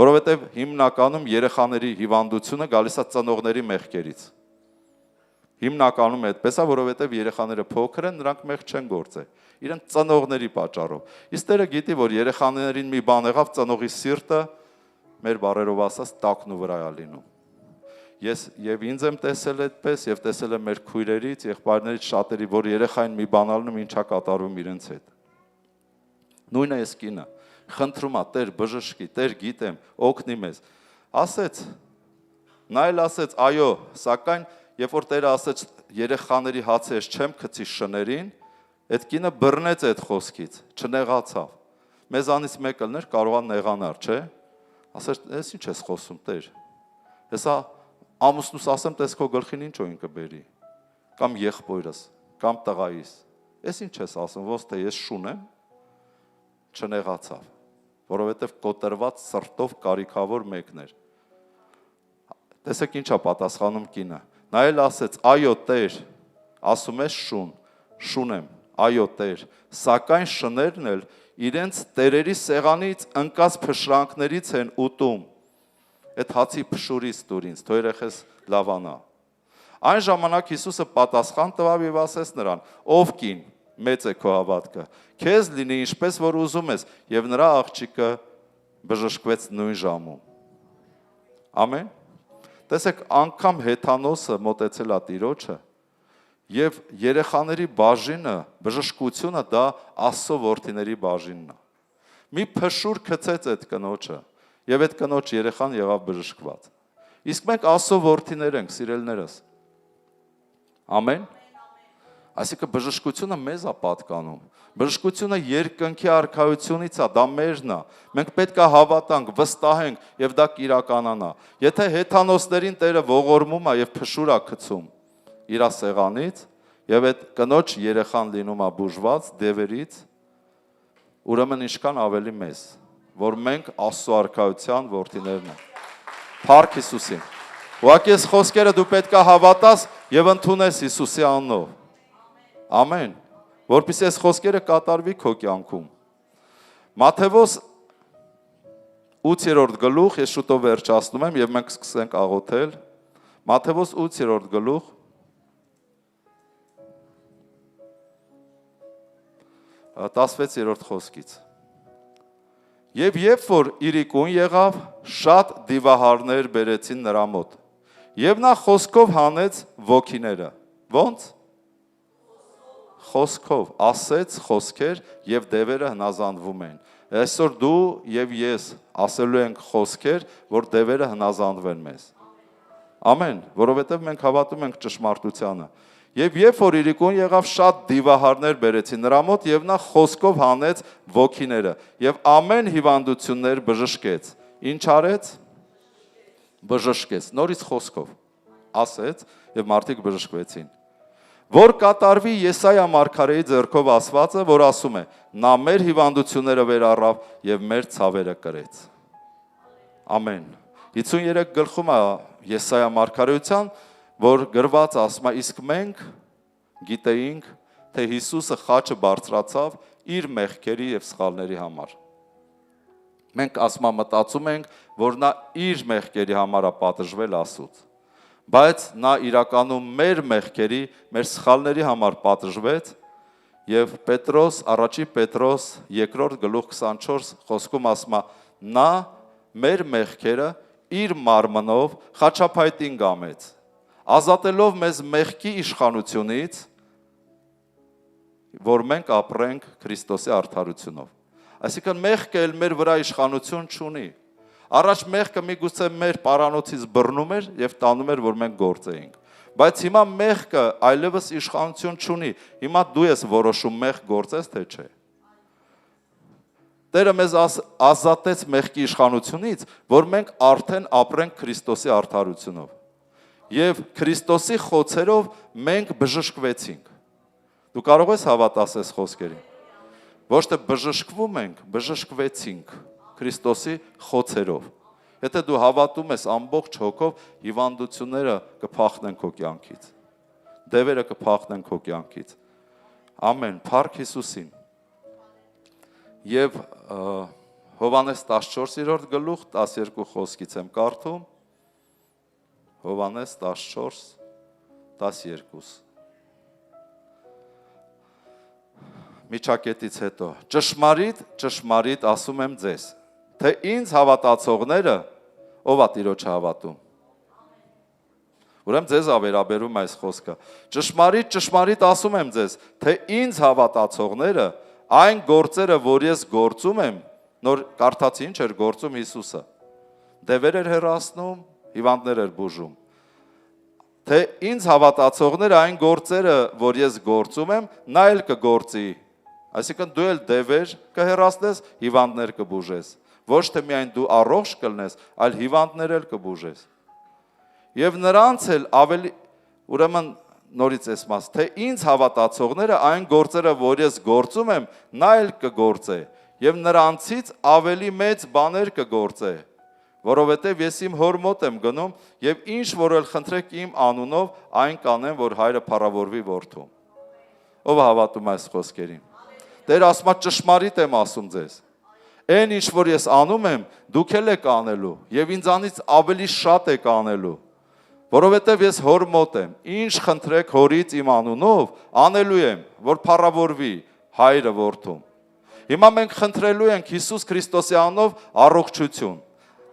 որովհետեւ հիմնականում երեխաների հիվանդությունը գալիս է ծնողների մեղքերից։ Հիմնականում այդպես է, որովհետև երեխաները փոքր են, նրանք մեղք չեն գործել, իրենք ծնողների պատճառով։ Իսկ Տերը գիտի, որ երեխաներին մի բան եղավ, ծնողի սիրտը, մեր բառերով ասած, տակն ու վրա է լինում։ Ես եւ ինձ եմ տեսել այդպես, եւ տեսել եմ մեր քույրերից, եղբայրներից շատերի, որ երեխային մի բան ալնում, ինչա կատարվում իրենց հետ։ Նույնը այս կինը խնդրում է, Տեր բժշկի, Տեր գիտեմ, օգնի մեզ։ Ասեց, նա էլ ասեց, այո, սակայն երբ որ Տերը ասեց երեխաների հացը ես չեմ գցի շներին, այդ կինը բռնեց այդ խոսքից, չնեղացավ։ Մեզանից մեկը լներ կարողա նեղանար, չէ՞։ Ասեց, «Էս ինչ ես խոսում, Տեր։ Հեսա ամուսնուս ասեմ, տես քո գլխին ինչ օին կբերի, կամ եղբորս, կամ տղայիս։ Էս ինչ ես ասում, ոնց թե ես շուն եմ»։ Չնեղացավ, որովհետև կոտրված սրտով կարիքավոր մեկն էր։ Տեսեք ինչա պատասխանում կինը։ Նա էլ ասեց, այո Տեր, ասում ես շուն եմ, այո Տեր, սակայն շներն էլ իրենց տերերի սեղանից ընկած փշրանքներից են ուտում, այդ հացի փշուրից դուր ինձ, թո երեխես լավանա։ Այն ժամանակ Հիսուսը պատասխան տվավ եւ ասեց նրան, ով կին, մեծ է քո հավատքը, քեզ լինի ինչպես որ ուզում ես, եւ նրա աղջիկը բժշկվեց նույն ժամում։ Ամեն։ Տեսեք, անգամ հեթանոսը մոտեցել է Տիրոջը եւ երեխաների բաժինը, բժշկությունը դա Աստծո որդիների բաժինն է։ Մի փշուր գցեց այդ կնոջը եւ այդ կնոջ երեխան եղավ բժշկված։ Իսկ մենք Աստծո որդիներ ենք, սիրելիներս։ Ամեն։ Այսինքն բժշկությունը մեզ է պատկանում։ Բժշկությունը երկնքի արքայությունից է, դա մերն է։ Մենք պետք է հավատանք, վստահենք եւ դա կիրականանա։ Եթե հեթանոսներին Տերը ողորմում է եւ փշուր է գցում իր սեղանից եւ այդ կնոջ երեխան լինում է բուժված դևերից, ուրեմն ինչքան ավելի մեզ, որ մենք Աստծո արքայության որդիներն ենք։ Փառք Հիսուսին։ Ուղղակի այս խոսքերը դու պետք է հավատաս եւ ընդունես Հիսուսի անունով։ Ամեն, որպեսզի այս խոսքերը կատարվի քո կյանքում։ Մատթեոս 8-րդ գլուխ, ես շուտով վերջացնում եմ եւ մենք սկսենք աղոթել։ Մատթեոս 8-րդ գլուխ 16-րդ խոսքից։ Եվ երբ որ իրիկուն եղավ, շատ դիվահարներ բերեցին նրա մոտ։ Եվ նա խոսքով հանեց ոգիները։ Ոնց։ Խոսքով ասեց խոսքեր եւ դևերը հնազանդվում են։ Այսօր դու եւ ես ասելու ենք խոսքեր, որ դևերը հնազանդվեն մեզ։ Ամեն, որովհետեւ մենք հավատում ենք ճշմարտությանը։ Եվ երբ որ իրիկուն եղավ, շատ դիվահարներ բերեցին նրա մոտ եւ նա խոսքով հանեց ոգիները եւ ամեն հիվանդություններ բժշկեց։ Ինչ արեց։ Բժշկեց, նորից խոսքով ասեց եւ մարդիկ բժշկվեցին։ Որ կատարվի Եսայա մարգարեի ձեռքով ասվածը, որ ասում է. նա մեր հիվանդությունները վերառավ եւ մեր ցավերը կրեց։ Ամեն։ 53 գլխում է Եսայա մարգարեության, որ գրված ասում է, իսկ մենք գիտեինք, թե Հիսուսը խաչը բարձրացավ իր մեղքերի եւ սխալների համար։ Մենք ասում մտածում ենք, որ նա իր մեղքերի համար է պատժվել Աստծուց։ Բայց նա իրականում մեր մեղքերի, մեր սխալների համար պատժվեց եւ Պետրոս, առաջի Պետրոս 2 գլուխ 24 խոսքում ասում է. նա մեր մեղքերը իր մարմնով խաչափայտին գամեց, ազատելով մեզ մեղքի իշխանությունից, որ մենք ապրենք Քրիստոսի արդարությունով։ Այսինքն մեղքը էլ մեր վրա իշխանություն չունի։ Առաջ մեղքը միգուցե մեր պարանոցից բռնում էր եւ տանում էր, որ մենք գործեինք։ Բայց հիմա մեղքը այլևս իշխանություն չունի։ Հիմա դու ես որոշում մեղք գործես թե չէ։ Տերը մեզ ազատեց մեղքի իշխանությունից, որ մենք արդեն ապրենք Քրիստոսի արդարությունով։ Եվ Քրիստոսի խոցերով մենք բժշկվեցինք։ Դու կարող ես հավատալ այս խոսքերին։ Ոչ թե բժշկվում ենք, բժշկվեցինք Քրիստոսի խոցերով։ Եթե դու հավատում ես ամբողջ հոգով, հիվանդությունները կփախնեն քո կյանքից։ Դևերը կփախնեն քո կյանքից։ Ամեն, փառք Հիսուսին։ Եվ Հովհաննես 14 գլուխ 12 խոսքից եմ կարդում։ Հովհաննես 14:12 Միջակետից հետո ճշմարիտ ասում եմ ձեզ, թե ինձ հավատացողները ով է Տիրոջը հավատում։ Ուրեմն ձեզ ավերաբերում այս խոսքը։ Ճշմարիտ ասում եմ ձեզ, թե ինձ հավատացողները այն գործերը, որ ես գործում եմ, նոր կարդացի ինչ էր գործում Հիսուսը։ Դևեր էր հեռացնում, հիվանդներ էր բուժում։ Թե ինձ հավատացողները այն գործերը, որ ես գործում եմ, նա էլ կգործի։ Այսինքն դու էլ դևեր կհեռացնես, հիվանդներ կբուժես։ Ոչ թե միայն դու առողջ կլնես, այլ հիվանդներ էլ կբուժես։ Եվ նրանց էլ ավելի, ուրեմն նորից ասած, թե ինձ հավատացողները այն գործերը, որ ես գործում եմ, նա էլ կգործե, եւ նրանցից ավելի մեծ բաներ կգործե, որովհետեւ ես իմ հոր մոտ եմ գնում, եւ ինչ որ էլ խնդրեք իմ անունով, այն կանեմ, որ հայրը փառավորվի որդում։ Ով հավատում այս խոսքերին։ Տեր ասում է ճշմարիտ եմ ասում ձեզ։ Այն ինչ որ ես անում եմ, դուք էլ եք անելու, եւ ինձանից ավելի շատ եք անելու, որովհետեւ ես հոր մոտ եմ։ Ինչ խնդրեք հորից իմ անունով, անելու եմ, որ փառավորվի հայրը որդում։ Հիմա մենք խնդրելու ենք Հիսուս Քրիստոսի անունով առողջություն,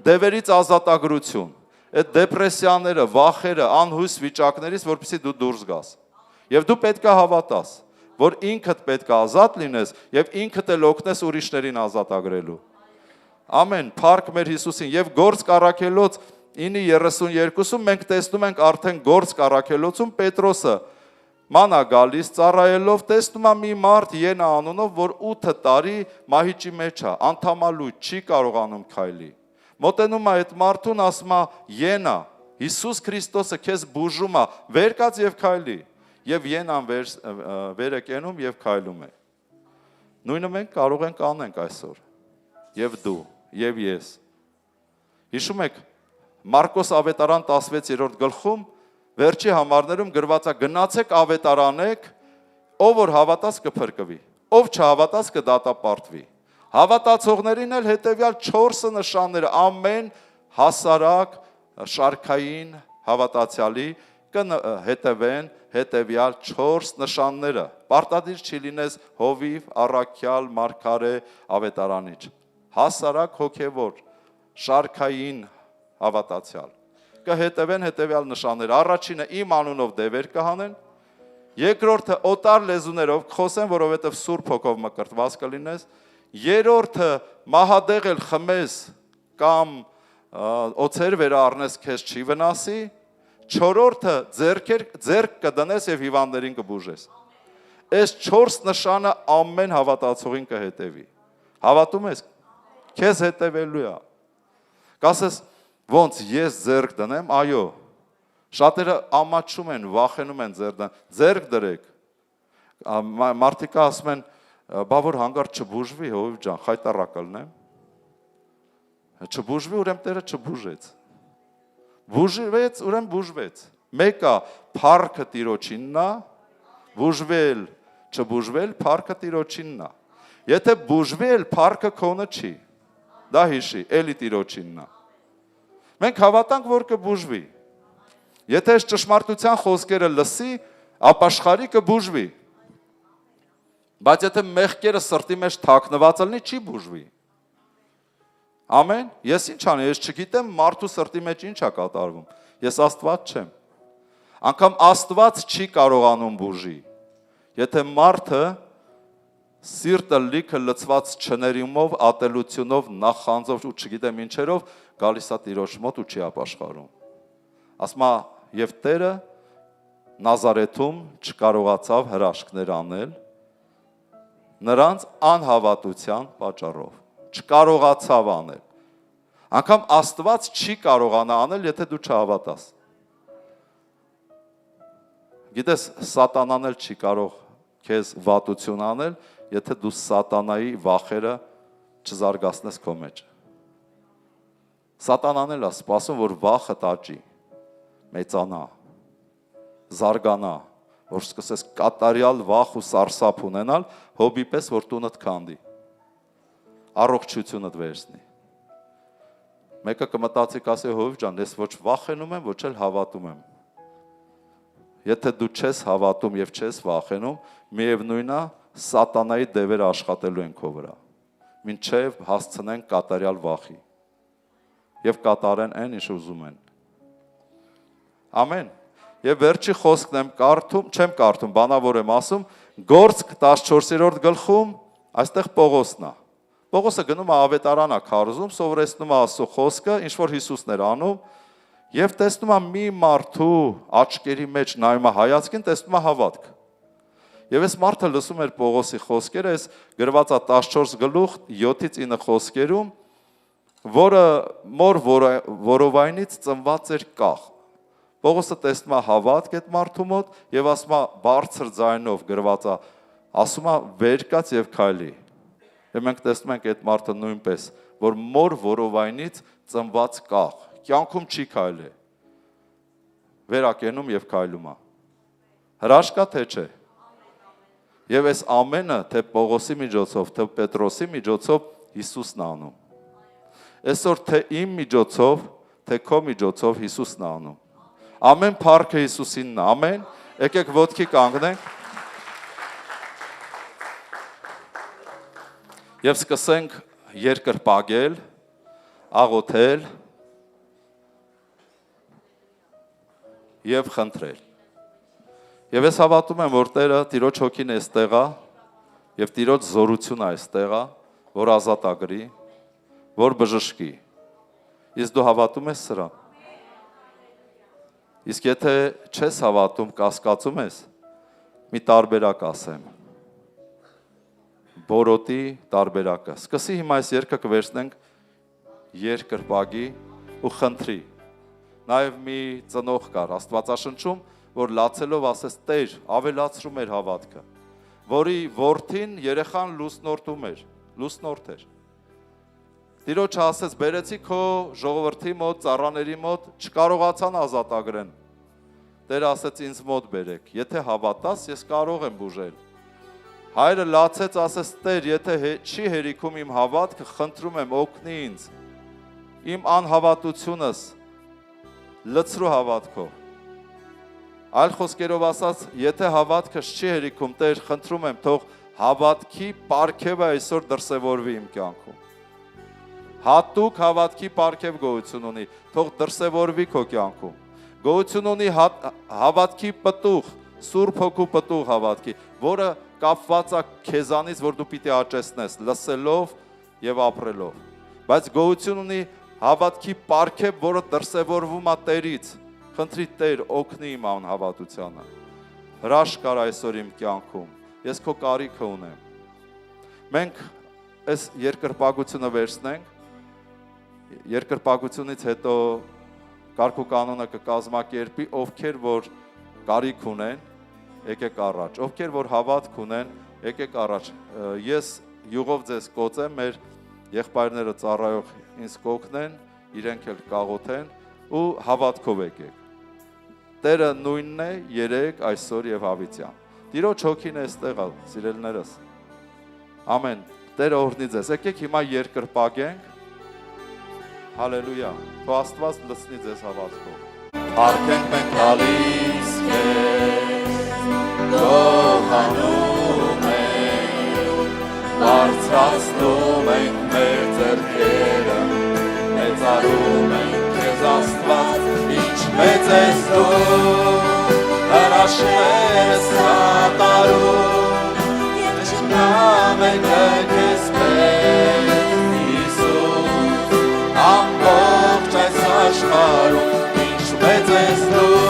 դևերից ազատագրություն, այդ դեպրեսիաները, վախերը, անհույս վիճակներից, որպեսզի դու դուրս գաս։ Եվ դու պետք է հավատաս, որ ինքդ պետք է ազատ լինես եւ ինքդ էլ օգնես ուրիշներին ազատագրելու։ Ամեն, փառք մեր Հիսուսին։ Եվ գործ Առաքելոց 9:32-ում մենք տեսնում ենք արդեն գործ Առաքելոցում Պետրոսը մանա գալիս ծառայելով, տեսնում է մի մարդ Ենա անունով, որ 8 տարի մահիճի մեջ է, անդամալույթ չի կարողանում քայլի։ Մոտենում է այդ մարդուն, ասում է. Ենա, Հիսուս Քրիստոսը քեզ բուժում է, վեր կաց եւ քայլի։ Եվ Ենան վեր է կենում եւ քայլում է։ Նույնը մենք կարող ենք անենք այսօր։ Եվ դու, եւ ես։ Հիշում եք Մարկոս ավետարան 16-րդ գլխում վերջի համարներում գրված է. գնացեք ավետարանեք, ով որ հավատաց կփրկվի, ով չհավատաց կդատապարտվի։ Հավատացողներին էլ հետեւյալ 4 նշանները ամեն հասարակ շարքային հավատացյալի կհետևեն հետևյալ 4 նշանները։ Պարտադիր չի լինես հովիվ, առաքյալ, մարգարե, ավետարանիչ։ հասարակ հոգևոր, շարքային հավատացյալ։ Կհետևեն հետևյալ նշանները։ Առաջինը իմ անունով դևեր կհանեն, երկրորդը օտար լեզուներով կխոսեն, որովհետև Սուրբ Հոգով մկրտված կլինես, երրորդը մահադեղել խմես կամ օձեր վերառնես քեզ չի վնասի, չորրորդը ձեռք կդնես եւ հիվանդներին կբուժես։ Այս 4 նշանը ամեն հավատացողին կհետևի։ Հավատում ես։ Քեզ հետևելու է։ Կասես ոնց ես ձեռք դնեմ, այո։ Շատերը ամաչում են, վախենում են ձեռք դրեք։ Մարդիկ ասում են, բա որ հանգարտ չբուժվի, հովիվ ջան, խայտառակը լինեմ։ Չբուժվի, ուրեմն Տերը չբուժեց։ Բուժվեց, ուրեմն բուժվեց։ Մեկը փառքը Տիրոջինն է, բուժվել, չբուժվել, փառքը Տիրոջինն է։ Եթե բուժվել, փառքը քոնը չի։ Դա հիշի, էլի Տիրոջինն է։ Մենք հավատանք, որ կբուժվի։ Եթե այս ճշմարտության խոսքերը լսի, ապաշխարի կբուժվի։ Բայց եթե մեղքերը սրտի մեջ թաքնված լինի, չի բուժվի։ Ամեն, ես ինչ անեմ, ես չգիտեմ մարդու սրտի մեջ ինչ է կատարվում, ես Աստված չեմ, անգամ Աստված չի կարողանում բուժի, եթե մարդը սիրտը լիքը լցված չներումով, ատելությունով, նախանձով ու չգիտեմ ինչերով, գալիս է Տիրոջ մոտ ու չի ապաշխարում, ասում է և Տերը Նազարեթում չկարողացավ հրաշքներ անել, նրանց անհավատության պատճառով, չկարողացավ անել, անգամ Աստված չի կարողանա անել, եթե դու չհավատաս, գիտես, սատանան էլ չի կարող քեզ վատություն անել, եթե դու սատանայի վախերը չզարգացնես քո մեջ, սատանան էլ է սպասում, որ վախը տաճի, մեծանա, զարգանա, որ սկսես կատարյալ վախ ու սարսափ ունենալ, հոբի պես, որ տունդ քանդի, առողջությունդ վերցնի, մեկը կմտածի կասի հովիվ ջան, ես ոչ վախենում եմ, ոչ էլ հավատում եմ, եթե դու չես հավատում և չես վախենում, միևնույնն է սատանայի դևերը աշխատելու են քո վրա, մինչև հասցնեն կատարյալ վախի և կատարեն այն, ինչ ուզում են, ամեն, և վերջի խոսքն եմ կարդում, չեմ կարդում, բանավոր եմ ասում, Գործք 14-րդ գլխում, այստեղ Պողոսն է, Պողոսը գնում է ավետարան է քարոզում, սովորեցնում է Աստծո խոսքը, ինչ որ Հիսուսն էր անում, և տեսնում է մի մարդու աչքերի մեջ նայում է հայացքին, տեսնում է հավատք, և այս մարդը լսում էր Պողոսի խոսքերը, այս գրված է 14 գլուխ 7-ից 9 խոսքերում, որը մոր որովայնից ծնված էր կախ, Պողոսը տեսնում է հավատք այդ մարդու մոտ և ասում է բարձր ձայնով գրված է, ասում է վեր կաց և քայլի, և մենք տեսնում ենք այդ մարդը նույնպես, որ մոր որովայնից ծնված կախ, կյանքում չի քայլի, վերակենում և քայլում է, հրաշք է թե չէ, և այս ամենը թե Պողոսի միջոցով, թե Պետրոսի միջոցով Հիսուսն է անում, այսօր թե իմ միջոցով, թե քո միջոցով Հիսուսն է անում, ամեն փառքը Հիսուսինն է, ամեն, եկեք ոտքի կանգնենք և սկսենք երկրպագել, աղոթել և խնդրել։ Եվ ես հավատում եմ, որ Տերը Տիրոջ հոգին այստեղ է և Տիրոջ զորությունը այստեղ է, որ ազատ ագրի, որ բժշկի։ Իսկ դու հավատում ես սրան։ Իսկ եթե չես հավատում, կասկածում ես, մի տարբերակ ասեմ, բորոտի տարբերակը, սկսի հիմա այս երգը կվերցնենք երկրպագի ու խնդրի, նաև մի ծնող կար Աստվածաշնչում, որ լացելով ասես Տեր, ավելացրում էր հավատքը, որի որդին երեխան լուսնորդ էր, Տիրոջը ասեց, բերեցի քո ժողովրդի մոտ, ծառաների մոտ, չկարողացան ազատագրեն։ Տերը ասեց ինձ մոտ բերեք, եթե հավատաս, ես կարող եմ բուժել։ Հայրը լացեց, ասեց, Տեր, եթե չի հերիքում իմ հավատքը, խնդրում եմ, օգնի ինձ։ Իմ անհավատությունս լցրու հավատքով։ Այլ խոսքերով ասած, եթե հավատքս չի հերիքում, Տեր, խնդրում եմ, թող հավատքի պարգևը այսօր դրսևորվի իմ կյանքում։ հատուկ հավատքի պարգև գոյություն ունի, թող դրսևորվի քո կյանքում։ Գոյություն ունի հավատքի պտուղ, Սուրբ Հոգու պտուղ հավատքի, որը կապված է քեզանից, որ դու պիտի աճեցնես, լսելով եւ ապրելով։ Բայց գոյություն ունի հավատքի պարգև, որը դրսևորվում է Տերից։ Խնդրի Տեր, օգնի իմ անհավատությանը։ Հրաշք կար այսօր իմ կյանքում։ Ես քո կարիքը ունեմ։ Մենք այս երկրպագությունը վերցնենք, երկրպագությունից հետո կարգ ու կանոնը կկազմակերպի, ովքեր որ կարիք ունեն, եկեք առաջ, ովքեր որ հավատք ունեն, եկեք առաջ։ Ես յուղով ձեզ կոծեմ, մեր եղբայրները ծառայող ինձ կօգնեն, իրենք էլ կաղոթեն ու հավատքով եկեք։ Տերը նույնն է երեկ, այսօր եւ հավիտյան։ Տիրոջ հոգին է այստեղ, սիրելիներս։ Ամեն։ Տերը օրհնի ձեզ։ Եկեք հիմա երկրպագենք։ Հալելույա։ Թող Աստված լցնի ձեզ հավատքով։ Արքենք մենք հալիս քեզ, գոհանում ենք, բարձրացնում ենք մեր ձեռքերը, մեծարում ենք քեզ Աստված, ինչ մեծ ես դու, հրաշքներս կատարում, եւ չկամ ենք քեզ մեծ, Հիսուս, ամբողջ այս աշխարհում, ինչ մեծ ես դու,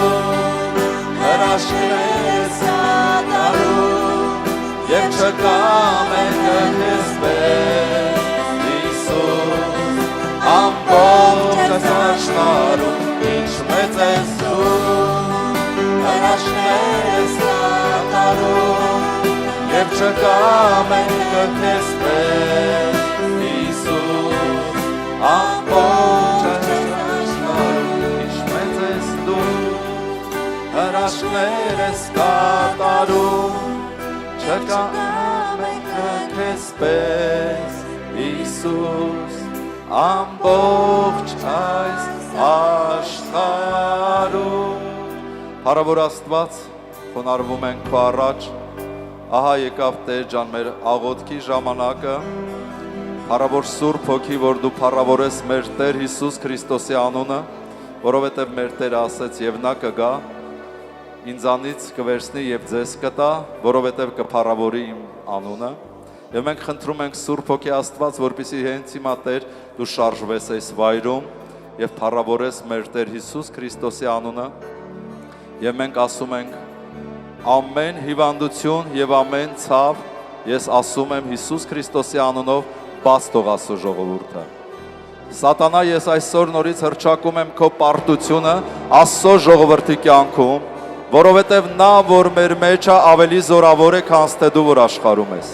հրաշքներս կատարում, եւ չկամ ենք քեզ մեծ, Հիսուս, ամբողջ այս աշխարհում, ինչ մեծ ես դու, հրաշքներս կատարում, եւ չկամ ենք քեզ մեծ, Հիսուս, ամբողջ այս աշխարհում, ինչ մեծ ես դու, հրաշքներս կատարում, չկամ ենք քեզ մեծ, Հիսուս, ամբողջ այս աշխարհում։ Փառավոր Աստված, խոնարհվում ենք քո առաջ, ահա եկավ Տեր ջան մեր աղոթքի ժամանակը, փառավոր Սուրբ Հոգի, որ դու փառավորես մեր Տեր Հիսուս Քրիստոսի անունը, որովհետև մեր Տերը ասեց եւ նա կգա, ինձանից կվերցնի եւ ձեզ կտա, որովհետև կփառավորի իմ անունը։ Եվ մենք խնդրում ենք Սուրբ Հոգի Աստված, որպեսզի հենց հիմա Տեր դու շարժվես այս վայրում եւ փառավորես մեր Տեր Հիսուս Քրիստոսի անունը։ Եվ մենք ասում ենք ամեն հիվանդություն եւ ամեն ցավ, ես ասում եմ Հիսուս Քրիստոսի անունով, բաց թող Աստծո ժողովուրդը։ Սատանա, ես այսօր նորից հռչակում եմ քո պարտությունը Աստծո ժողովրդի կյանքում, որովհետեւ նա, որ մեր մեջ է, ավելի զորավոր է, քան թե դու որ աշխարհում ես։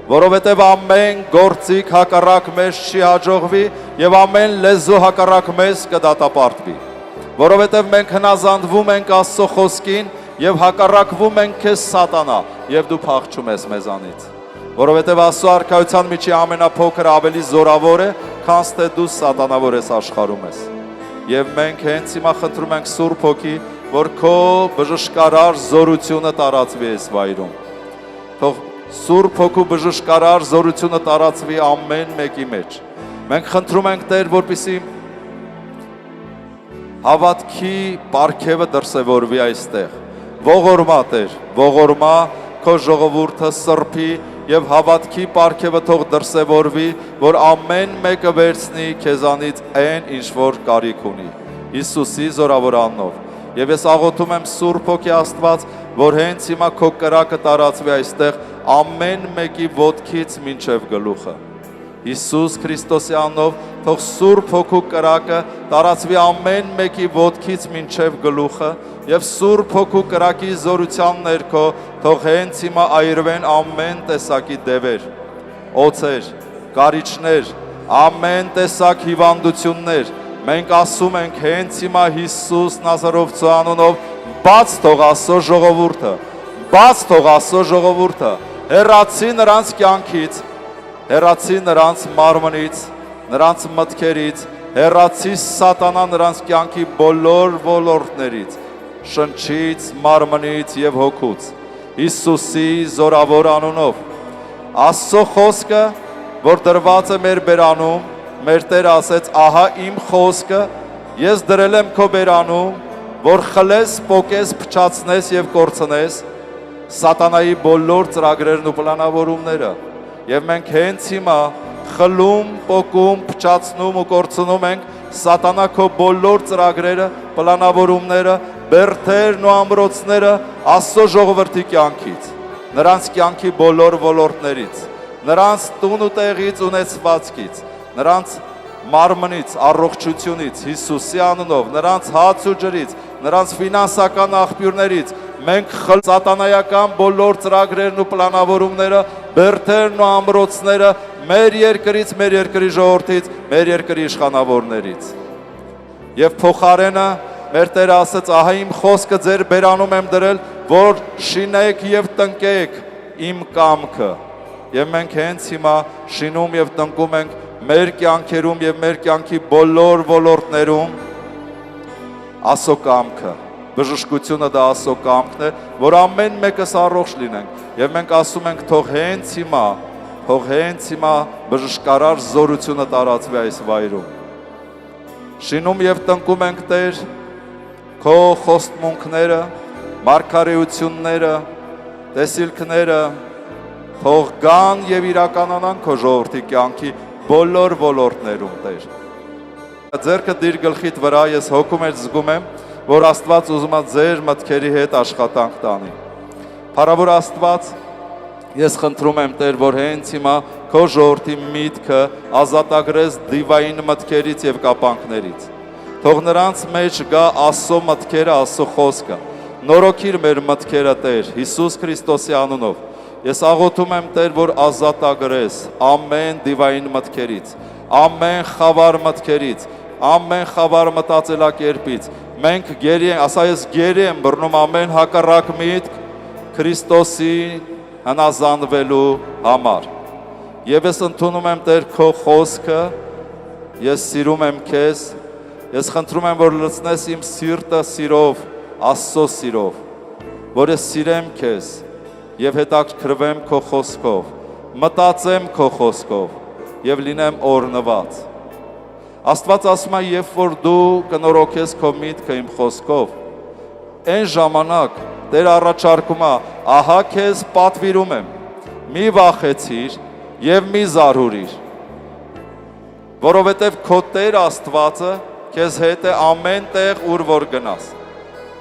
Որովհետև ամեն գործիք հակառակ մեզ չի հաջողվի եւ ամեն լեզու հակառակ մեզ կդատապարտվի։ Որովհետև մենք հնազանդվում ենք Աստծո խոսքին եւ հակառակվում ենք քեզ Սատանա եւ դու փախչում ես մեզանից։ Որովհետև Աստծո արքայության միջի ամենափոքրը ավելի զորավոր է, քան թե դու Սատանավոր ես աշխարհում ես։ Եվ մենք հենց հիմա խնդրում ենք Սուրբ Հոգի, որ քո բժշկարար զորությունը տարածվի այս վայրում։ Թող Սուրբ Հոգու բժշկարար զորությունը տարածվի ամեն մեկի մեջ։ Մենք խնդրում ենք Տեր, որպեսզի հավատքի պարգևը դրսևորվի այստեղ։ Ողորմա Տեր, ողորմա քո ժողովուրդը սրբի եւ հավատքի պարգևը թող դրսևորվի, որ ամեն մեկը վերցնի քեզանից այն, ինչ որ կարիք ունի։ Հիսուսի զորավոր անունով։ Եվ ես աղոթում եմ Սուրբ Հոգի Աստված, որ հենց հիմա քո կրակը տարածվի այստեղ ամեն մեկի ոտքից մինչև գլուխը։ Հիսուս Քրիստոսի անունով թող Սուրբ Հոգու կրակը տարածվի ամեն մեկի ոտքից մինչև գլուխը եւ Սուրբ Հոգու կրակի զորության ներքո թող հենց հիմա այրվեն ամեն տեսակի դևեր, օծեր, կարիճներ, ամեն տեսակ հիվանդություններ։ Մենք ասում ենք հենց հիմա Հիսուս Նազարովցու անունով բաց թող Աստծո ժողովուրդը, բաց թող Աստծո ժողովուրդը, հեռացի նրանց կյանքից, հեռացի նրանց մարմնից, նրանց մտքերից, հեռացի Սատանա նրանց կյանքի բոլոր ոլորտներից, շնչից, մարմնից եւ հոգուց, Հիսուսի զորավոր անունով։ Աստծո խոսքը, որ դրված է մեր բերանում, մեր Տերը ասեց, ահա իմ խոսքը ես դրել եմ քո բերանում, որ խլես, պոկես, փչացնես եւ կորցնես սատանայի բոլոր ծրագրերն ու պլանավորումները։ Եվ մենք հենց հիմա խլում, պոկում, փչացնում ու կորցնում ենք սատանա քո բոլոր ծրագրերը, պլանավորումները, բերդերն ու ամրոցները Աստծո ժողովրդի կյանքից, նրանց կյանքի բոլոր ոլորտներից, նրանց տուն ու տեղից ունեցվածքից, նրանց մարմնից, առողջությունից, Հիսուսի անունով, նրանց հաց ու ջրից, նրանց ֆինանսական աղբյուրներից, մենք սատանայական բոլոր ծրագրերն ու պլանավորումները, բերդերն ու ամրոցները մեր երկրից, մեր երկրի ժողովրդից, մեր երկրի իշխանավորներից։ Եվ փոխարենը մեր Տերը ասեց, ահա իմ խոսքը ձեր բերանում եմ դրել, որ շինեք եւ տնկեք իմ կամքը։ Եվ մենք հենց հիմա շինում եւ տնկում ենք մեր կյանքերում եւ մեր կյանքի բոլոր ոլորտներում Աստծո կամքը։ Բժշկությունը դա Աստծո կամքն է, որ ամեն մեկս առողջ լինենք։ Եվ մենք ասում ենք, թող հենց հիմա բժշկարար զորությունը տարածվի այս վայրում։ Շինում եւ տնկում ենք Տեր քո խոստմունքները, մարգարեությունները, տեսիլքները թող գան եւ իրականանան քո ժողովրդի կյանքի բոլոր ոլորտներում, Տեր։ Ձերքը դիր գլխիդ վրա ես հոգում եմ զգում եմ, որ Աստված ուզում է ձեր մտքերի հետ աշխատանք տանի։ Փառավոր Աստված, ես խնդրում եմ Տեր, որ հենց հիմա քո ժողովրդի միտքը ազատագրես դիվային մտքերից եւ կապանքներից։ Թող նրանց մեջ գա Աստծո մտքերը, Աստծո խոսքը։ Նորոգիր մեր մտքերը, Տեր, Հիսուս Քրիստոսի անունով։ Ես աղոթում եմ Տեր, որ ազատագրես ամեն դիվային մտքերից, ամեն խավար մտքերից, ամեն խավար մտածելակերպից։ Մենք գերի ենք, ասա ես գերի եմ բռնում ամեն հակառակ միտք Քրիստոսի հնազանդվելու համար։ Եվ ես ընդունում եմ Տեր քո խոսքը, ես սիրում եմ քեզ, ես խնդրում եմ, որ լցնես իմ սիրտը սիրով, Աստծո սիրով, որ ես սիրեմ քեզ եւ հետաքրքրվեմ քո խոսքով, մտածեմ քո խոսքով եւ լինեմ օրհնված։ Աստված ասում է, երբ որ դու կնորոգես քո միտքը իմ խոսքով, այն ժամանակ Տեր առաջարկում է, ահա քեզ պատվիրում եմ, մի վախեցիր եւ մի զարհուրիր, որովհետեւ քո Տեր Աստվածը քեզ հետ է ամեն տեղ, ուր որ գնաս։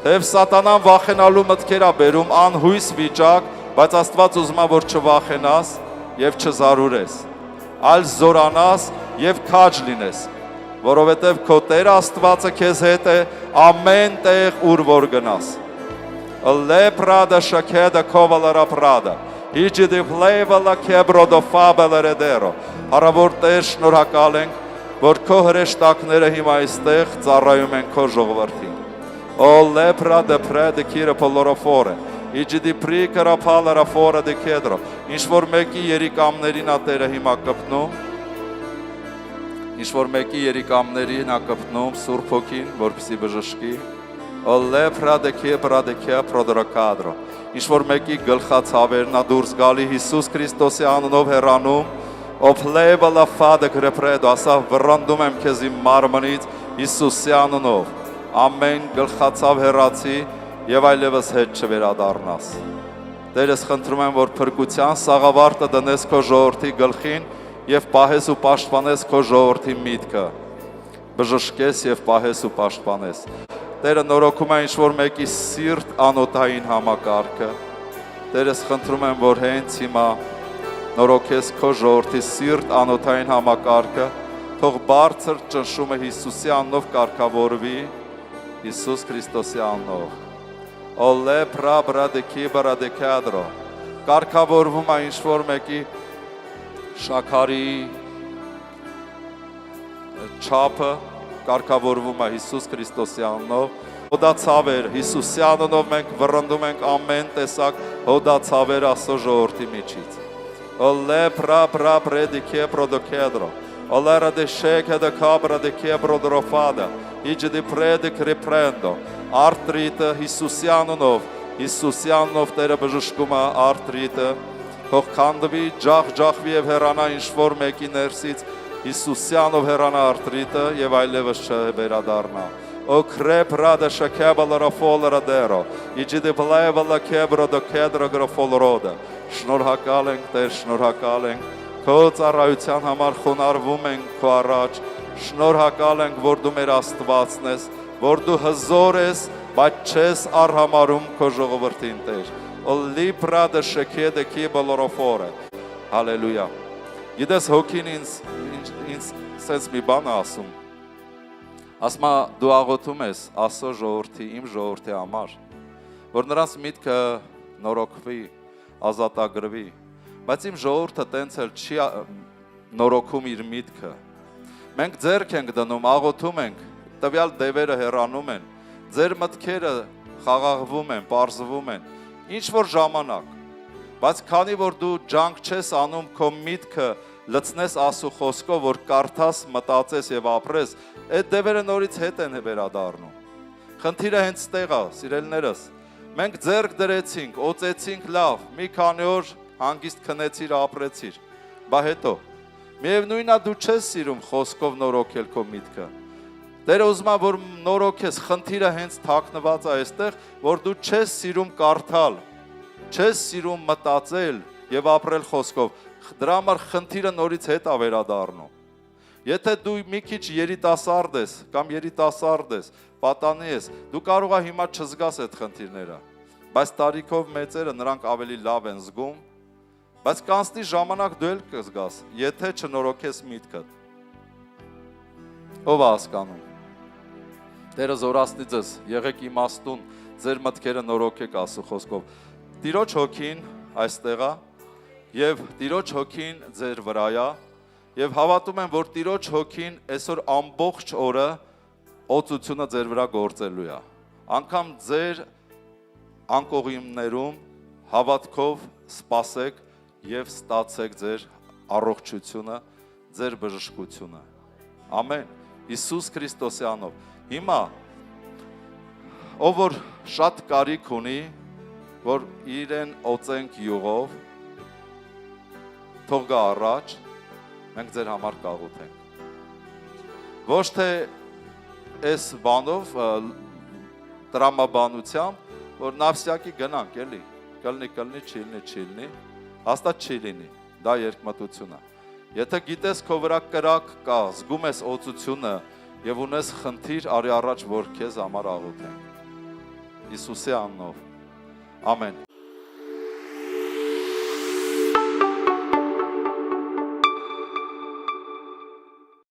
Թեև սատանան վախենալու մտքեր է բերում անհույս վիճակ, բայց Աստված ուզում է, որ չվախենաս եւ չզարուրես, այլ զորանաս եւ քաջ լինես, որովհետեւ քո Տեր Աստվածը քեզ հետ է ամեն տեղ, ուր որ գնաս։ Լե պրադա շաքեդա կովալարա պրադա, իջի դի պլեյվալա կեբրոդո ֆաբելերեդերո, հարավոր Տեր շնորհակալ ենք, որ քո հրեշտակները հիմա այստեղ ծառայում են քո ժողովրդին։ O lepra de prede kire polorofore, իջի դի պրիկը ռապալարա ֆորը դի կեդրո, ինչ-որ մեկի երիկամներին ա Տերը հիմա կպնում, ինչ-որ մեկի երիկամներին ա կպնում Սուրբ Հոգին, որպեսզի բժշկի, O lepra de kea prodrokadro, ինչ-որ մեկի գլխացավերն ա դուրս գալի Հիսուս Քրիստոսի անունով հեռանում, O pleva la fade crepredo, ասա վռնդում եմ քեզ իմ մարմնից Հիսուսի անունով, ամեն գլխացավ հեռացի եւ այլևս հետ չվերադառնաս։ Տեր, ես խնդրում եմ, որ փրկության սաղավարտը դնես քո ժողովրդի գլխին եւ պահես ու պաշտպանես քո ժողովրդի միտքը, բժշկես եւ պահես ու պաշտպանես։ Տերը նորոգում է ինչ-որ մեկի սիրտ անոթային համակարգը։ Տեր, ես խնդրում եմ, որ հենց հիմա նորոգես քո ժողովրդի սիրտ անոթային համակարգը, թող բարձր ճնշումը Հիսուսի անունով կարգավորվի, Հիսուս Քրիստոսի անունով։ Օլե պրա բրադեքի բրադեքադրո, կարգավորվում է ինչ-որ մեկի շաքարի չափը, կարգավորվում է Հիսուս Քրիստոսի անունով, հոդացավեր, Հիսուսի անունով մենք վռնդում ենք ամեն տեսակ հոդացավեր Աստծո ժողովրդի միջից։ Օլե պրա բրադեքի պրոդոքեդրո, Olera de sheke de cabra de kebrodrofada, idzie de predek reprendo, artrită Hisusianov, Tերը բժշկում է արտրիտը, թող քանդվի ջախ-ջախվի եւ հեռանա ինչ-որ մեկի ներսից Հիսուսյանով հեռանա արտրիտը եւ այլևս չվերադառնա։ O crep rada shakebala folera dero. Իջիդե պլայվալա կեբրո դո կեդրո գրոֆոլորոդը։ Շնորհակալ ենք Տեր, շնորհակալ ենք։ Քո ծառայության համար խոնարհվում ենք քո առաջ։ Շնորհակալ ենք, որ դու մեր Աստվածն ես, որ դու հզոր ես, բայց չես արհամարում քո ժողովրդին Տեր։ O librada shakede kibalorofore։ Հալելույա։ Գիտես հոգին ինձ sense մի բան ասում։ Ասմա դու աղոթում ես Աստծո ժողովրդի, իմ ժողովրդի համար, որ նրանց միտքը նորոգվի, ազատագրվի, բայց իմ ժողովուրդը տենց էլ չի նորոգում իր միտքը։ Մենք ձեռք ենք դնում, աղոթում ենք, տվյալ դևերը հեռանում են, ձեր մտքերը խաղաղվում են, պարզվում են, ինչ որ ժամանակ, բայց քանի որ դու ջանք չես անում քո միտքը լցնես Աստծո խոսքով, որ կարդաս, մտածես եւ ապրես, այդ դևերը նորից հետ են վերադառնում։ Խնդիրը հենց ստեղ է, սիրելիներս։ Մենք ձեռք դրեցինք, օծեցինք լավ, մի քանի օր հանգիստ քնեցիր, ապրեցիր, բա հետո միևնույնն է դու չես սիրում խոսքով նորոգել քո միտքը։ Տերը ուզում է որ նորոգես, խնդիրը հենց թաքնված է այստեղ, որ դու չես սիրում կարդալ, չես սիրում մտածել եւ ապրել խոսքով։ Դրա համար խնդիրը նորից հետ է վերադառնում։ Եթե դու մի քիչ երիտասարդ ես կամ երիտասարդ ես, պատանի ես, դու կարող ես հիմա չզգաս այդ խնդիրները, բայց տարիքով մեծերը նրանք ավելի լավ են զգում, բայց կանցնի ժամանակ դու էլ կզգաս, եթե չնորոգես միտքդ։ Ով է հասկանում։ Տերը զորացնի ձեզ, եղեք իմաստուն, ձեր մտքերը նորոգեք Աստծո խոսքով։ Տիրոջ հոգին այստեղ է եւ Տիրոջ հոգին ձեր վրա է եւ հավատում եմ, որ Տիրոջ հոգին այսօր ամբողջ օրը օծությունը ձեր վրա գործելու է։ Անկամ ձեր անկողիմներում հավատքով սպասեք եւ ստացեք ձեր առողջությունը, ձեր բժշկությունը։ Ամեն։ Հիսուս Քրիստոսի անով։ Հիմա ով որ շատ կարիք ունի, որ իրեն օծենք յուղով, թող գա առաջ, մենք ձեր համար կաղոթենք։ Ոչ թե այս բանով, տրամաբանությամբ, որ նավսյակի գնանք, էլի, կլնի, չիլնի, հաստատ չի լինի, դա երկմտություն է։ Եթե գիտես քո վրա կրակ կա, զգում ես օծությունը եւ ունես խնդիր, արի առաջ, որ քեզ համար աղոթենք։ Հիսուսի անունով։ Ամեն։